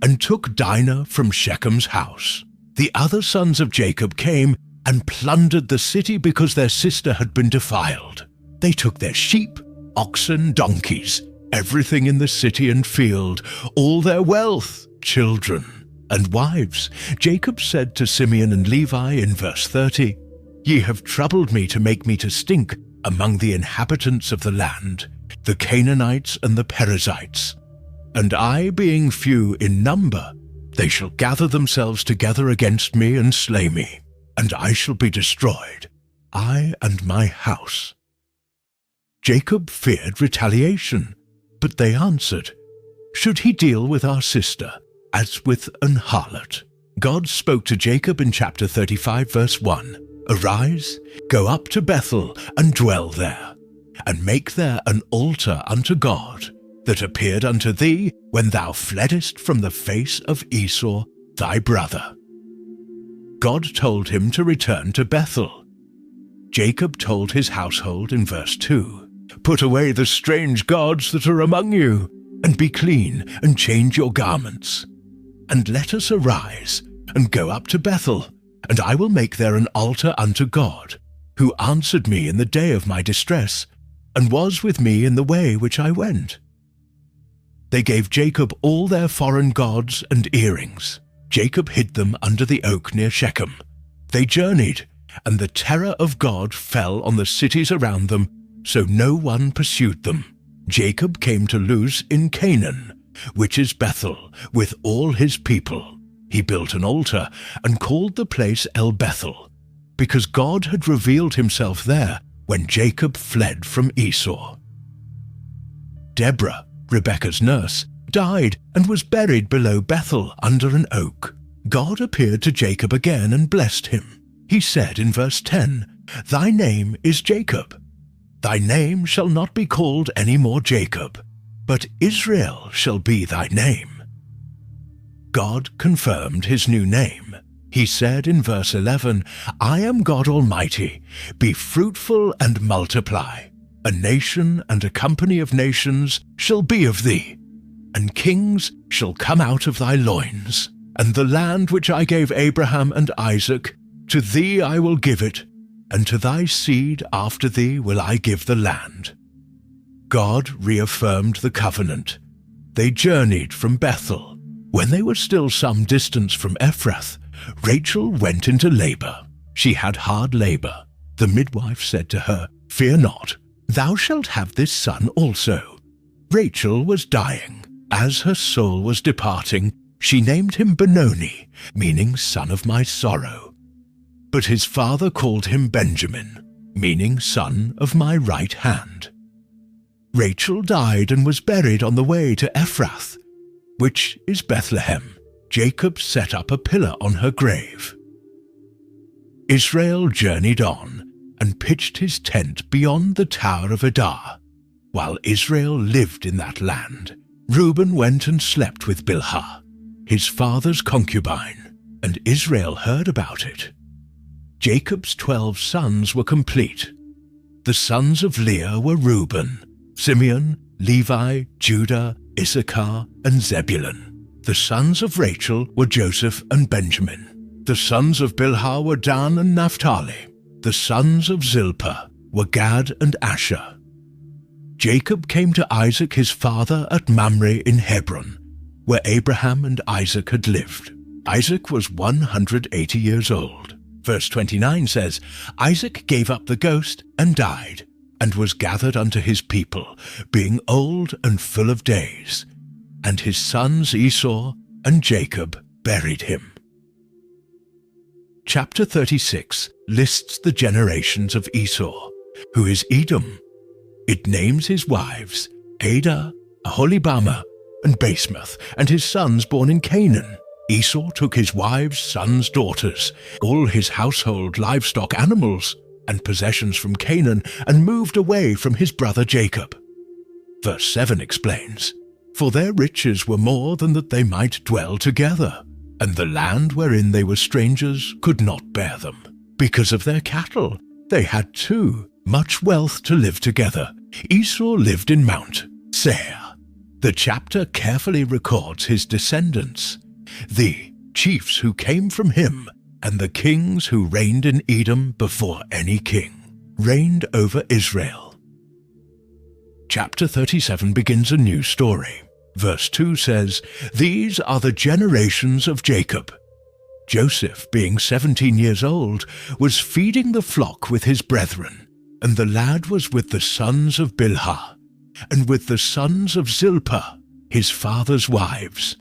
and took Dinah from Shechem's house. The other sons of Jacob came and plundered the city because their sister had been defiled. They took their sheep, oxen, donkeys, everything in the city and field, all their wealth, children, and wives. Jacob said to Simeon and Levi in verse 30, Ye have troubled me to make me to stink among the inhabitants of the land, the Canaanites and the Perizzites. And I, being few in number, they shall gather themselves together against me and slay me, and I shall be destroyed, I and my house. Jacob feared retaliation, but they answered, Should he deal with our sister as with an harlot? God spoke to Jacob in chapter 35 verse 1, Arise, go up to Bethel, and dwell there, and make there an altar unto God, that appeared unto thee when thou fleddest from the face of Esau thy brother. God told him to return to Bethel. Jacob told his household in verse 2, Put away the strange gods that are among you, and be clean, and change your garments. And let us arise, and go up to Bethel, and I will make there an altar unto God, who answered me in the day of my distress, and was with me in the way which I went. They gave Jacob all their foreign gods and earrings. Jacob hid them under the oak near Shechem. They journeyed, and the terror of God fell on the cities around them, so no one pursued them. Jacob came to Luz in Canaan, which is Bethel, with all his people. He built an altar and called the place El Bethel, because God had revealed himself there when Jacob fled from Esau. Deborah, Rebekah's nurse, died and was buried below Bethel under an oak. God appeared to Jacob again and blessed him. He said in verse 10, Thy name is Jacob. Thy name shall not be called any more Jacob, but Israel shall be thy name. God confirmed his new name. He said in verse 11, I am God Almighty. Be fruitful and multiply. A nation and a company of nations shall be of thee, and kings shall come out of thy loins. And the land which I gave Abraham and Isaac, to thee I will give it, and to thy seed after thee will I give the land. God reaffirmed the covenant. They journeyed from Bethel. When they were still some distance from Ephrath, Rachel went into labor. She had hard labor. The midwife said to her, Fear not, thou shalt have this son also. Rachel was dying. As her soul was departing, she named him Benoni, meaning son of my sorrow. But his father called him Benjamin, meaning son of my right hand. Rachel died and was buried on the way to Ephrath, which is Bethlehem. Jacob set up a pillar on her grave. Israel journeyed on and pitched his tent beyond the Tower of Adar. While Israel lived in that land, Reuben went and slept with Bilhah, his father's concubine, and Israel heard about it. Jacob's 12 sons were complete. The sons of Leah were Reuben, Simeon, Levi, Judah, Issachar, and Zebulun. The sons of Rachel were Joseph and Benjamin. The sons of Bilhah were Dan and Naphtali. The sons of Zilpah were Gad and Asher. Jacob came to Isaac his father at Mamre in Hebron, where Abraham and Isaac had lived. Isaac was 180 years old. Verse 29 says, Isaac gave up the ghost and died, and was gathered unto his people, being old and full of days. And his sons Esau and Jacob buried him. Chapter 36 lists the generations of Esau, who is Edom. It names his wives, Adah, Aholibamah, and Basemath, and his sons born in Canaan. Esau took his wives, sons, daughters, all his household, livestock, animals, and possessions from Canaan, and moved away from his brother Jacob. Verse 7 explains, For their riches were more than that they might dwell together, and the land wherein they were strangers could not bear them. Because of their cattle, they had too much wealth to live together. Esau lived in Mount Seir. The chapter carefully records his descendants, the chiefs who came from him, and the kings who reigned in Edom before any king reigned over Israel. Chapter 37 begins a new story. Verse 2 says, These are the generations of Jacob. Joseph, being 17 years old, was feeding the flock with his brethren, and the lad was with the sons of Bilhah, and with the sons of Zilpah, his father's wives.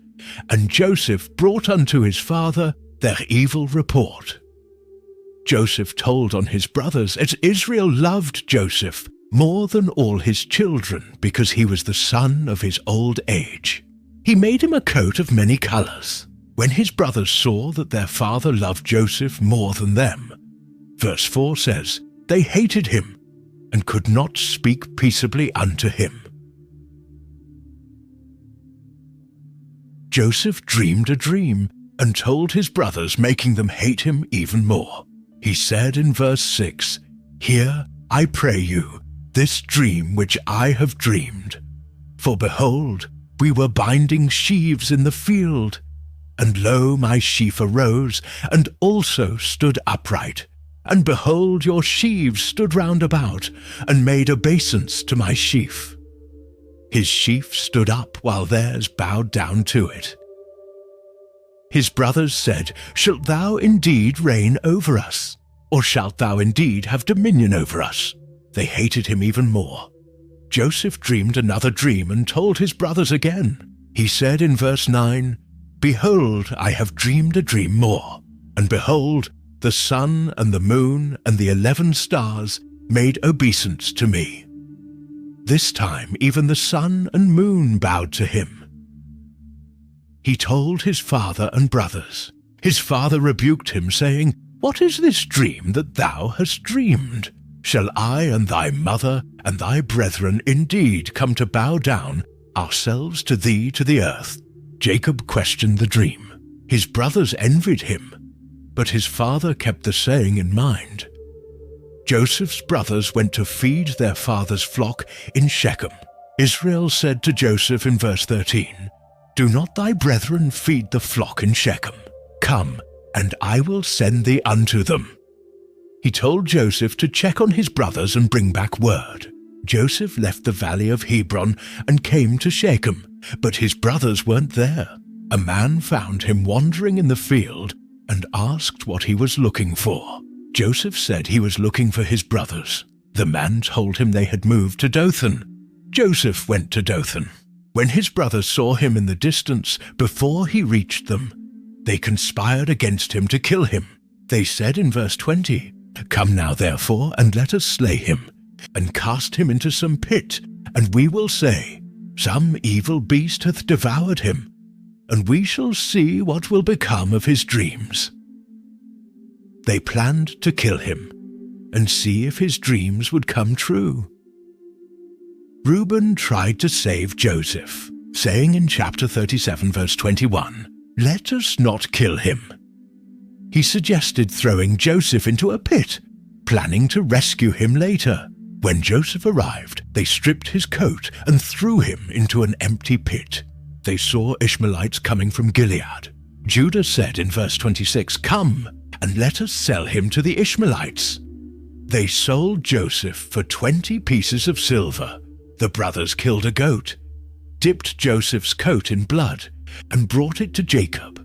And Joseph brought unto his father their evil report. Joseph told on his brothers, as Israel loved Joseph more than all his children, because he was the son of his old age. He made him a coat of many colors. When his brothers saw that their father loved Joseph more than them, verse 4 says, they hated him and could not speak peaceably unto him. Joseph dreamed a dream and told his brothers, making them hate him even more. He said in verse 6, "Hear, I pray you, this dream which I have dreamed. For behold, we were binding sheaves in the field, and lo, my sheaf arose, and also stood upright. And behold, your sheaves stood round about, and made obeisance to my sheaf. His sheaf stood up, while theirs bowed down to it. His brothers said, Shalt thou indeed reign over us? Or shalt thou indeed have dominion over us? They hated him even more. Joseph dreamed another dream and told his brothers again. He said in verse 9, Behold, I have dreamed a dream more. And behold, the sun and the moon and the 11 stars made obeisance to me. This time even the sun and moon bowed to him. He told his father and brothers. His father rebuked him, saying, What is this dream that thou hast dreamed? Shall I and thy mother and thy brethren indeed come to bow down ourselves to thee to the earth? Jacob questioned the dream. His brothers envied him, but his father kept the saying in mind. Joseph's brothers went to feed their father's flock in Shechem. Israel said to Joseph in verse 13, Do not thy brethren feed the flock in Shechem? Come, and I will send thee unto them. He told Joseph to check on his brothers and bring back word. Joseph left the valley of Hebron and came to Shechem, but his brothers weren't there. A man found him wandering in the field and asked what he was looking for. Joseph said he was looking for his brothers. The man told him they had moved to Dothan. Joseph went to Dothan. When his brothers saw him in the distance, before he reached them, they conspired against him to kill him. They said in verse 20, Come now therefore, and let us slay him, and cast him into some pit, and we will say, Some evil beast hath devoured him, and we shall see what will become of his dreams. They planned to kill him, and see if his dreams would come true. Reuben tried to save Joseph, saying in chapter 37 verse 21, Let us not kill him. He suggested throwing Joseph into a pit, planning to rescue him later. When Joseph arrived, they stripped his coat and threw him into an empty pit. They saw Ishmaelites coming from Gilead. Judah said in verse 26, Come, and let us sell him to the Ishmaelites. They sold Joseph for 20 pieces of silver. The brothers killed a goat, dipped Joseph's coat in blood, and brought it to Jacob.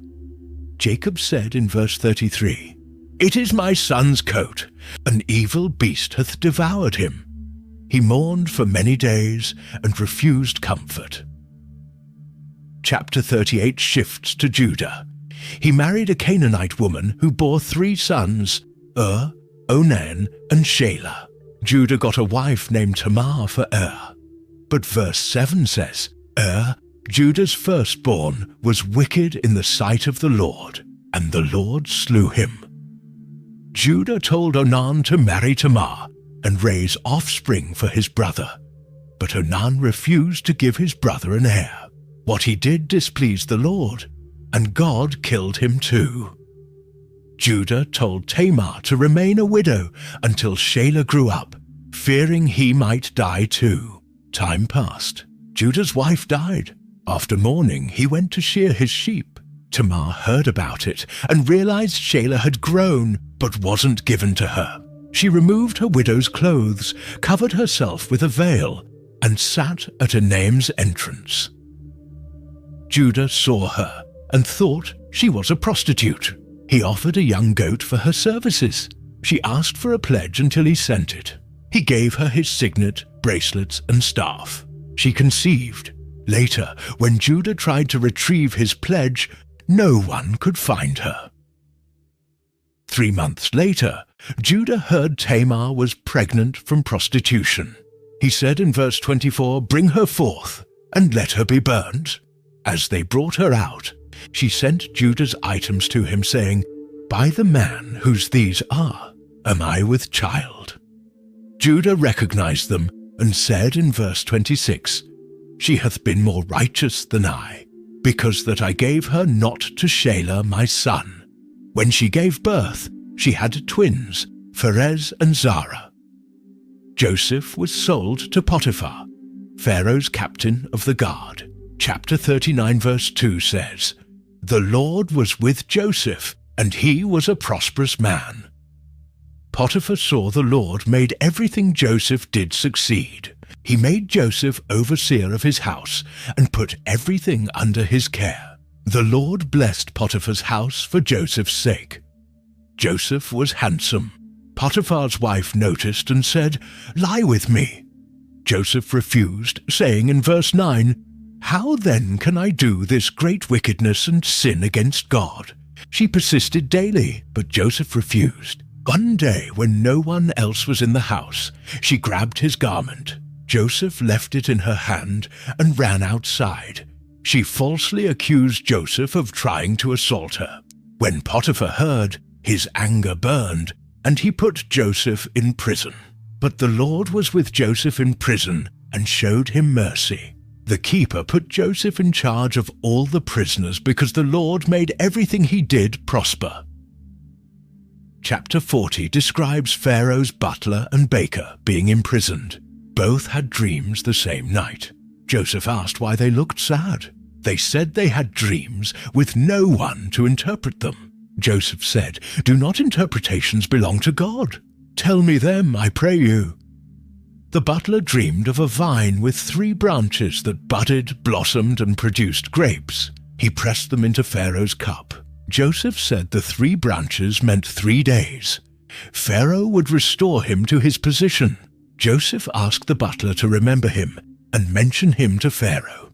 Jacob said in verse 33, It is my son's coat. An evil beast hath devoured him. He mourned for many days and refused comfort. Chapter 38 shifts to Judah. He married a Canaanite woman who bore 3 sons, Onan, and Shelah. Judah got a wife named Tamar for But verse 7 says, Judah's firstborn, was wicked in the sight of the Lord, and the Lord slew him. Judah told Onan to marry Tamar and raise offspring for his brother, but Onan refused to give his brother an heir. What he did displeased the Lord, and God killed him too. Judah told Tamar to remain a widow until Shelah grew up, fearing he might die too. Time passed. Judah's wife died. After mourning, he went to shear his sheep. Tamar heard about it and realized Shelah had grown but wasn't given to her. She removed her widow's clothes, covered herself with a veil, and sat at Enaim's entrance. Judah saw her and thought she was a prostitute. He offered a young goat for her services. She asked for a pledge until he sent it. He gave her his signet, bracelets, and staff. She conceived. Later, when Judah tried to retrieve his pledge, no one could find her. 3 months later, Judah heard Tamar was pregnant from prostitution. He said in verse 24, Bring her forth, and let her be burnt. As they brought her out, she sent Judah's items to him, saying, By the man whose these are, am I with child? Judah recognized them, and said in verse 26, She hath been more righteous than I, because that I gave her not to Shelah my son. When she gave birth, she had twins, Pharez and Zara. Joseph was sold to Potiphar, Pharaoh's captain of the guard. Chapter 39 verse 2 says, "The Lord was with Joseph, and he was a prosperous man." Potiphar saw the Lord made everything Joseph did succeed. He made Joseph overseer of his house and put everything under his care. The Lord blessed Potiphar's house for Joseph's sake. Joseph was handsome. Potiphar's wife noticed and said, "Lie with me." Joseph refused, saying in verse 9, "How then can I do this great wickedness and sin against God?" She persisted daily, but Joseph refused. One day, when no one else was in the house, she grabbed his garment. Joseph left it in her hand and ran outside. She falsely accused Joseph of trying to assault her. When Potiphar heard, his anger burned, and he put Joseph in prison. But the Lord was with Joseph in prison and showed him mercy. The keeper put Joseph in charge of all the prisoners because the Lord made everything he did prosper. Chapter 40 describes Pharaoh's butler and baker being imprisoned. Both had dreams the same night. Joseph asked why they looked sad. They said they had dreams with no one to interpret them. Joseph said, "Do not interpretations belong to God? Tell me them, I pray you." The butler dreamed of a vine with 3 branches that budded, blossomed, and produced grapes. He pressed them into Pharaoh's cup. Joseph said the 3 branches meant 3 days. Pharaoh would restore him to his position. Joseph asked the butler to remember him and mention him to Pharaoh.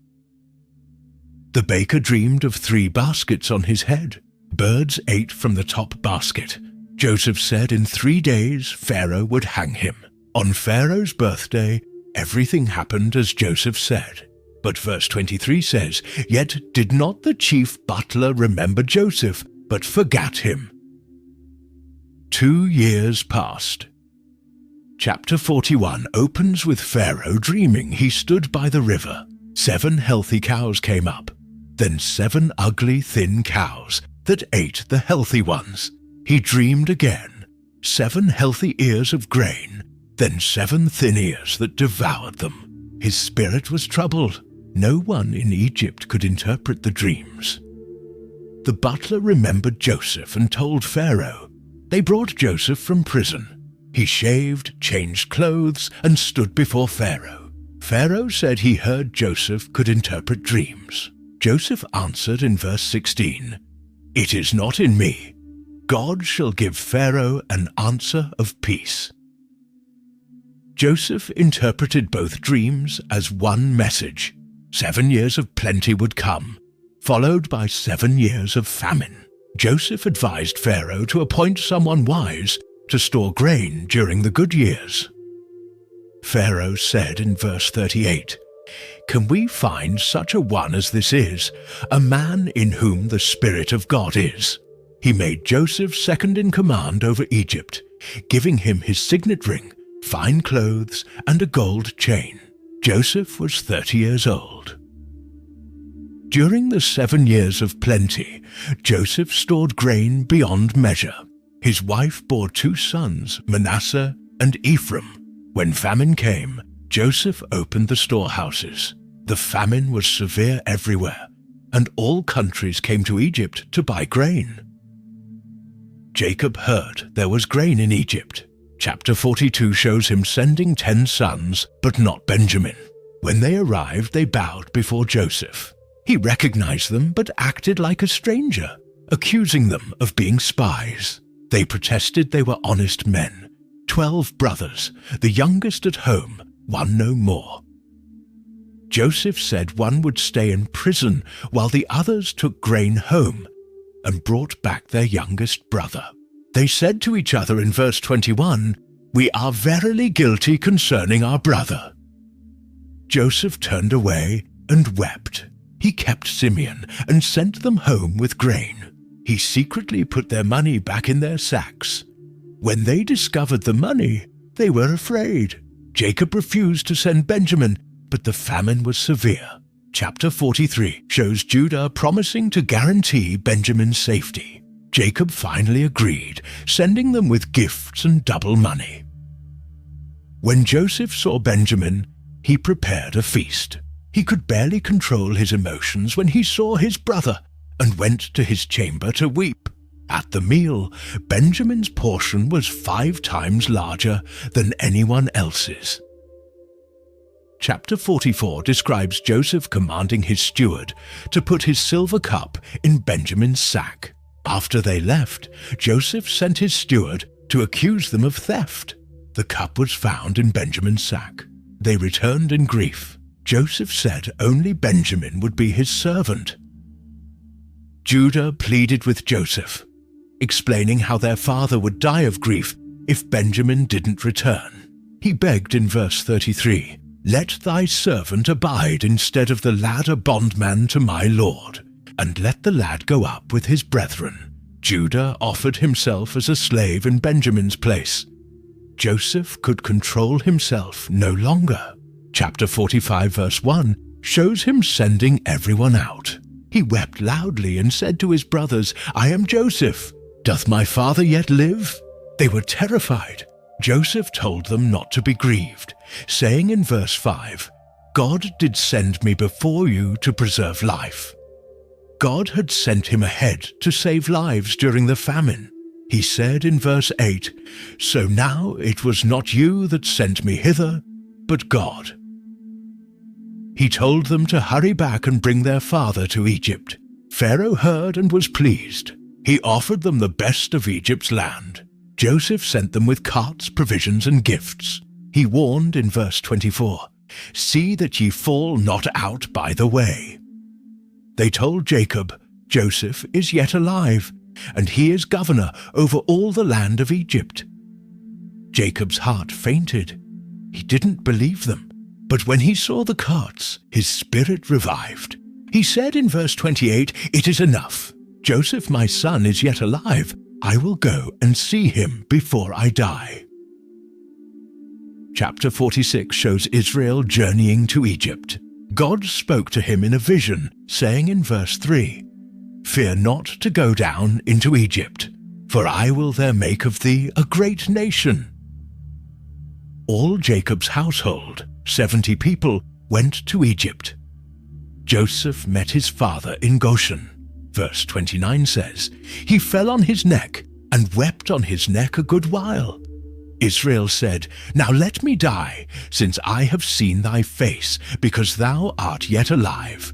The baker dreamed of 3 baskets on his head. Birds ate from the top basket. Joseph said in 3 days Pharaoh would hang him. On Pharaoh's birthday, everything happened as Joseph said. But verse 23 says, "Yet did not the chief butler remember Joseph, but forgat him." 2 years passed. Chapter 41 opens with Pharaoh dreaming he stood by the river. 7 healthy cows came up, then 7 ugly, thin cows that ate the healthy ones. He dreamed again, 7 healthy ears of grain, then 7 thin ears that devoured them. His spirit was troubled. No one in Egypt could interpret the dreams. The butler remembered Joseph and told Pharaoh. They brought Joseph from prison. He shaved, changed clothes, and stood before Pharaoh. Pharaoh said he heard Joseph could interpret dreams. Joseph answered in verse 16, "It is not in me. God shall give Pharaoh an answer of peace." Joseph interpreted both dreams as one message. 7 years of plenty would come, followed by 7 years of famine. Joseph advised Pharaoh to appoint someone wise to store grain during the good years. Pharaoh said in verse 38, "Can we find such a one as this is, a man in whom the Spirit of God is?" He made Joseph second in command over Egypt, giving him his signet ring, fine clothes, and a gold chain. Joseph was 30 years old. During the 7 years of plenty, Joseph stored grain beyond measure. His wife bore 2 sons, Manasseh and Ephraim. When famine came, Joseph opened the storehouses. The famine was severe everywhere, and all countries came to Egypt to buy grain. Jacob heard there was grain in Egypt. Chapter 42 shows him sending 10 sons, but not Benjamin. When they arrived, they bowed before Joseph. He recognized them, but acted like a stranger, accusing them of being spies. They protested they were honest men, 12 brothers, the youngest at home, one no more. Joseph said one would stay in prison while the others took grain home and brought back their youngest brother. They said to each other in verse 21, "We are verily guilty concerning our brother." Joseph turned away and wept. He kept Simeon and sent them home with grain. He secretly put their money back in their sacks. When they discovered the money, they were afraid. Jacob refused to send Benjamin, but the famine was severe. Chapter 43 shows Judah promising to guarantee Benjamin's safety. Jacob finally agreed, sending them with gifts and double money. When Joseph saw Benjamin, he prepared a feast. He could barely control his emotions when he saw his brother and went to his chamber to weep. At the meal, Benjamin's portion was 5 times larger than anyone else's. Chapter 44 describes Joseph commanding his steward to put his silver cup in Benjamin's sack. After they left, Joseph sent his steward to accuse them of theft. The cup was found in Benjamin's sack. They returned in grief. Joseph said only Benjamin would be his servant. Judah pleaded with Joseph, explaining how their father would die of grief if Benjamin didn't return. He begged in verse 33, "Let thy servant abide instead of the lad a bondman to my lord, and let the lad go up with his brethren." Judah offered himself as a slave in Benjamin's place. Joseph could control himself no longer. Chapter 45 verse 1 shows him sending everyone out. He wept loudly and said to his brothers, "I am Joseph. Doth my father yet live?" They were terrified. Joseph told them not to be grieved, saying in verse 5, "God did send me before you to preserve life." God had sent him ahead to save lives during the famine. He said in verse 8, "So now it was not you that sent me hither, but God." He told them to hurry back and bring their father to Egypt. Pharaoh heard and was pleased. He offered them the best of Egypt's land. Joseph sent them with carts, provisions, and gifts. He warned in verse 24, "See that ye fall not out by the way." They told Jacob, "Joseph is yet alive, and he is governor over all the land of Egypt." Jacob's heart fainted. He didn't believe them. But when he saw the carts, his spirit revived. He said in verse 28, "It is enough. Joseph my son is yet alive. I will go and see him before I die." Chapter 46 shows Israel journeying to Egypt. God spoke to him in a vision, saying in verse 3, "Fear not to go down into Egypt, for I will there make of thee a great nation." All Jacob's household, 70 people, went to Egypt. Joseph met his father in Goshen. Verse 29 says, "He fell on his neck and wept on his neck a good while." Israel said, "Now let me die, since I have seen thy face, because thou art yet alive."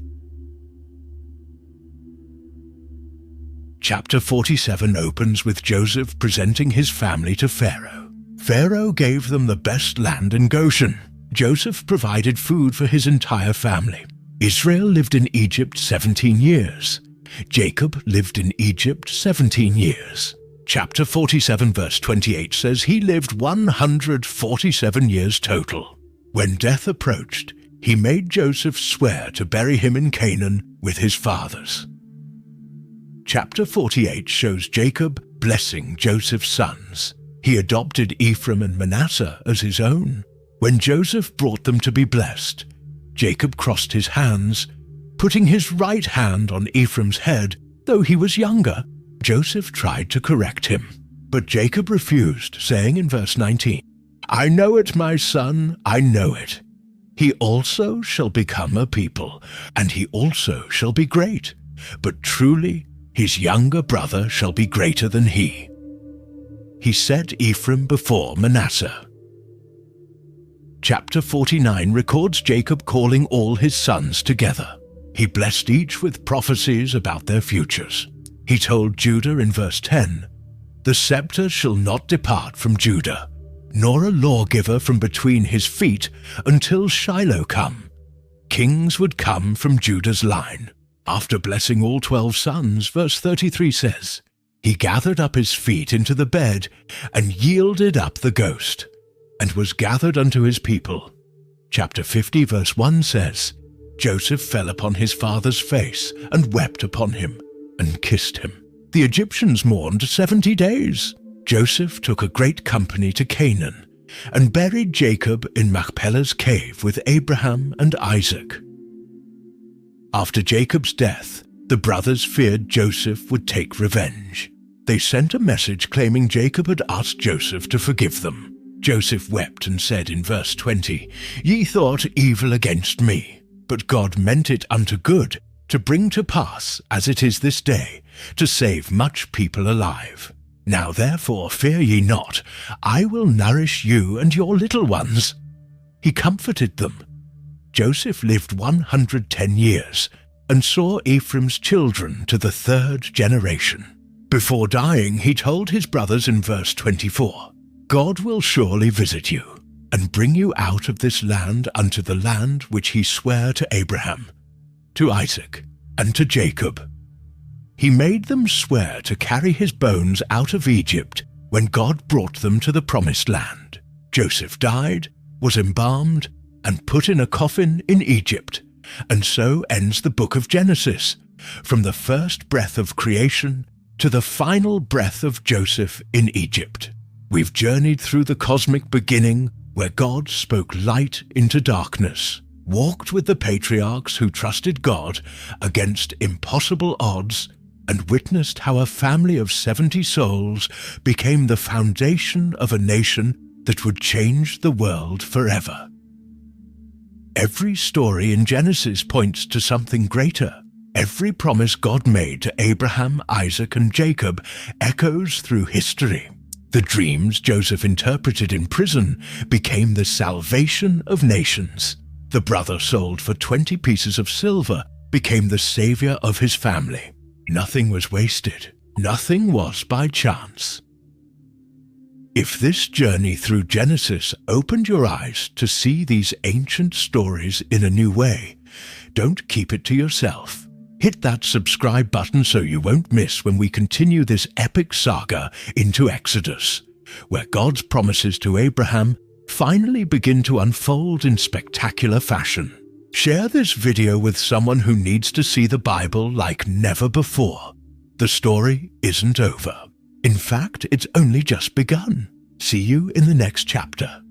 Chapter 47 opens with Joseph presenting his family to Pharaoh. Pharaoh gave them the best land in Goshen. Joseph provided food for his entire family. Israel lived in Egypt 17 years. Jacob lived in Egypt 17 years. Chapter 47 verse 28 says he lived 147 years total. When death approached, he made Joseph swear to bury him in Canaan with his fathers. Chapter 48 shows Jacob blessing Joseph's sons. He adopted Ephraim and Manasseh as his own. When Joseph brought them to be blessed, Jacob crossed his hands, putting his right hand on Ephraim's head. Though he was younger, Joseph tried to correct him. But Jacob refused, saying in verse 19, "I know it, my son, I know it. He also shall become a people, and he also shall be great. But truly his younger brother shall be greater than he." He set Ephraim before Manasseh. Chapter 49 records Jacob calling all his sons together. He blessed each with prophecies about their futures. He told Judah in verse 10, "The scepter shall not depart from Judah, nor a lawgiver from between his feet until Shiloh come." Kings would come from Judah's line. After blessing all 12 sons, verse 33 says, "He gathered up his feet into the bed and yielded up the ghost, and was gathered unto his people." Chapter 50 verse 1 says, "Joseph fell upon his father's face and wept upon him and kissed him." The Egyptians mourned 70 days. Joseph took a great company to Canaan and buried Jacob in Machpelah's cave with Abraham and Isaac. After Jacob's death, the brothers feared Joseph would take revenge. They sent a message claiming Jacob had asked Joseph to forgive them. Joseph wept and said in verse 20, "Ye thought evil against me, but God meant it unto good, to bring to pass, as it is this day, to save much people alive. Now therefore fear ye not, I will nourish you and your little ones." He comforted them. Joseph lived 110 years and saw Ephraim's children to the 3rd generation. Before dying, he told his brothers in verse 24, "God will surely visit you, and bring you out of this land unto the land which he sware to Abraham, to Isaac, and to Jacob." He made them swear to carry his bones out of Egypt when God brought them to the promised land. Joseph died, was embalmed, and put in a coffin in Egypt, and so ends the book of Genesis, from the first breath of creation to the final breath of Joseph in Egypt. We've journeyed through the cosmic beginning where God spoke light into darkness, walked with the patriarchs who trusted God against impossible odds, and witnessed how a family of 70 souls became the foundation of a nation that would change the world forever. Every story in Genesis points to something greater. Every promise God made to Abraham, Isaac, and Jacob echoes through history. The dreams Joseph interpreted in prison became the salvation of nations. The brother sold for 20 pieces of silver became the savior of his family. Nothing was wasted. Nothing was by chance. If this journey through Genesis opened your eyes to see these ancient stories in a new way, don't keep it to yourself. Hit that subscribe button so you won't miss when we continue this epic saga into Exodus, where God's promises to Abraham finally begin to unfold in spectacular fashion. Share this video with someone who needs to see the Bible like never before. The story isn't over. In fact, it's only just begun. See you in the next chapter.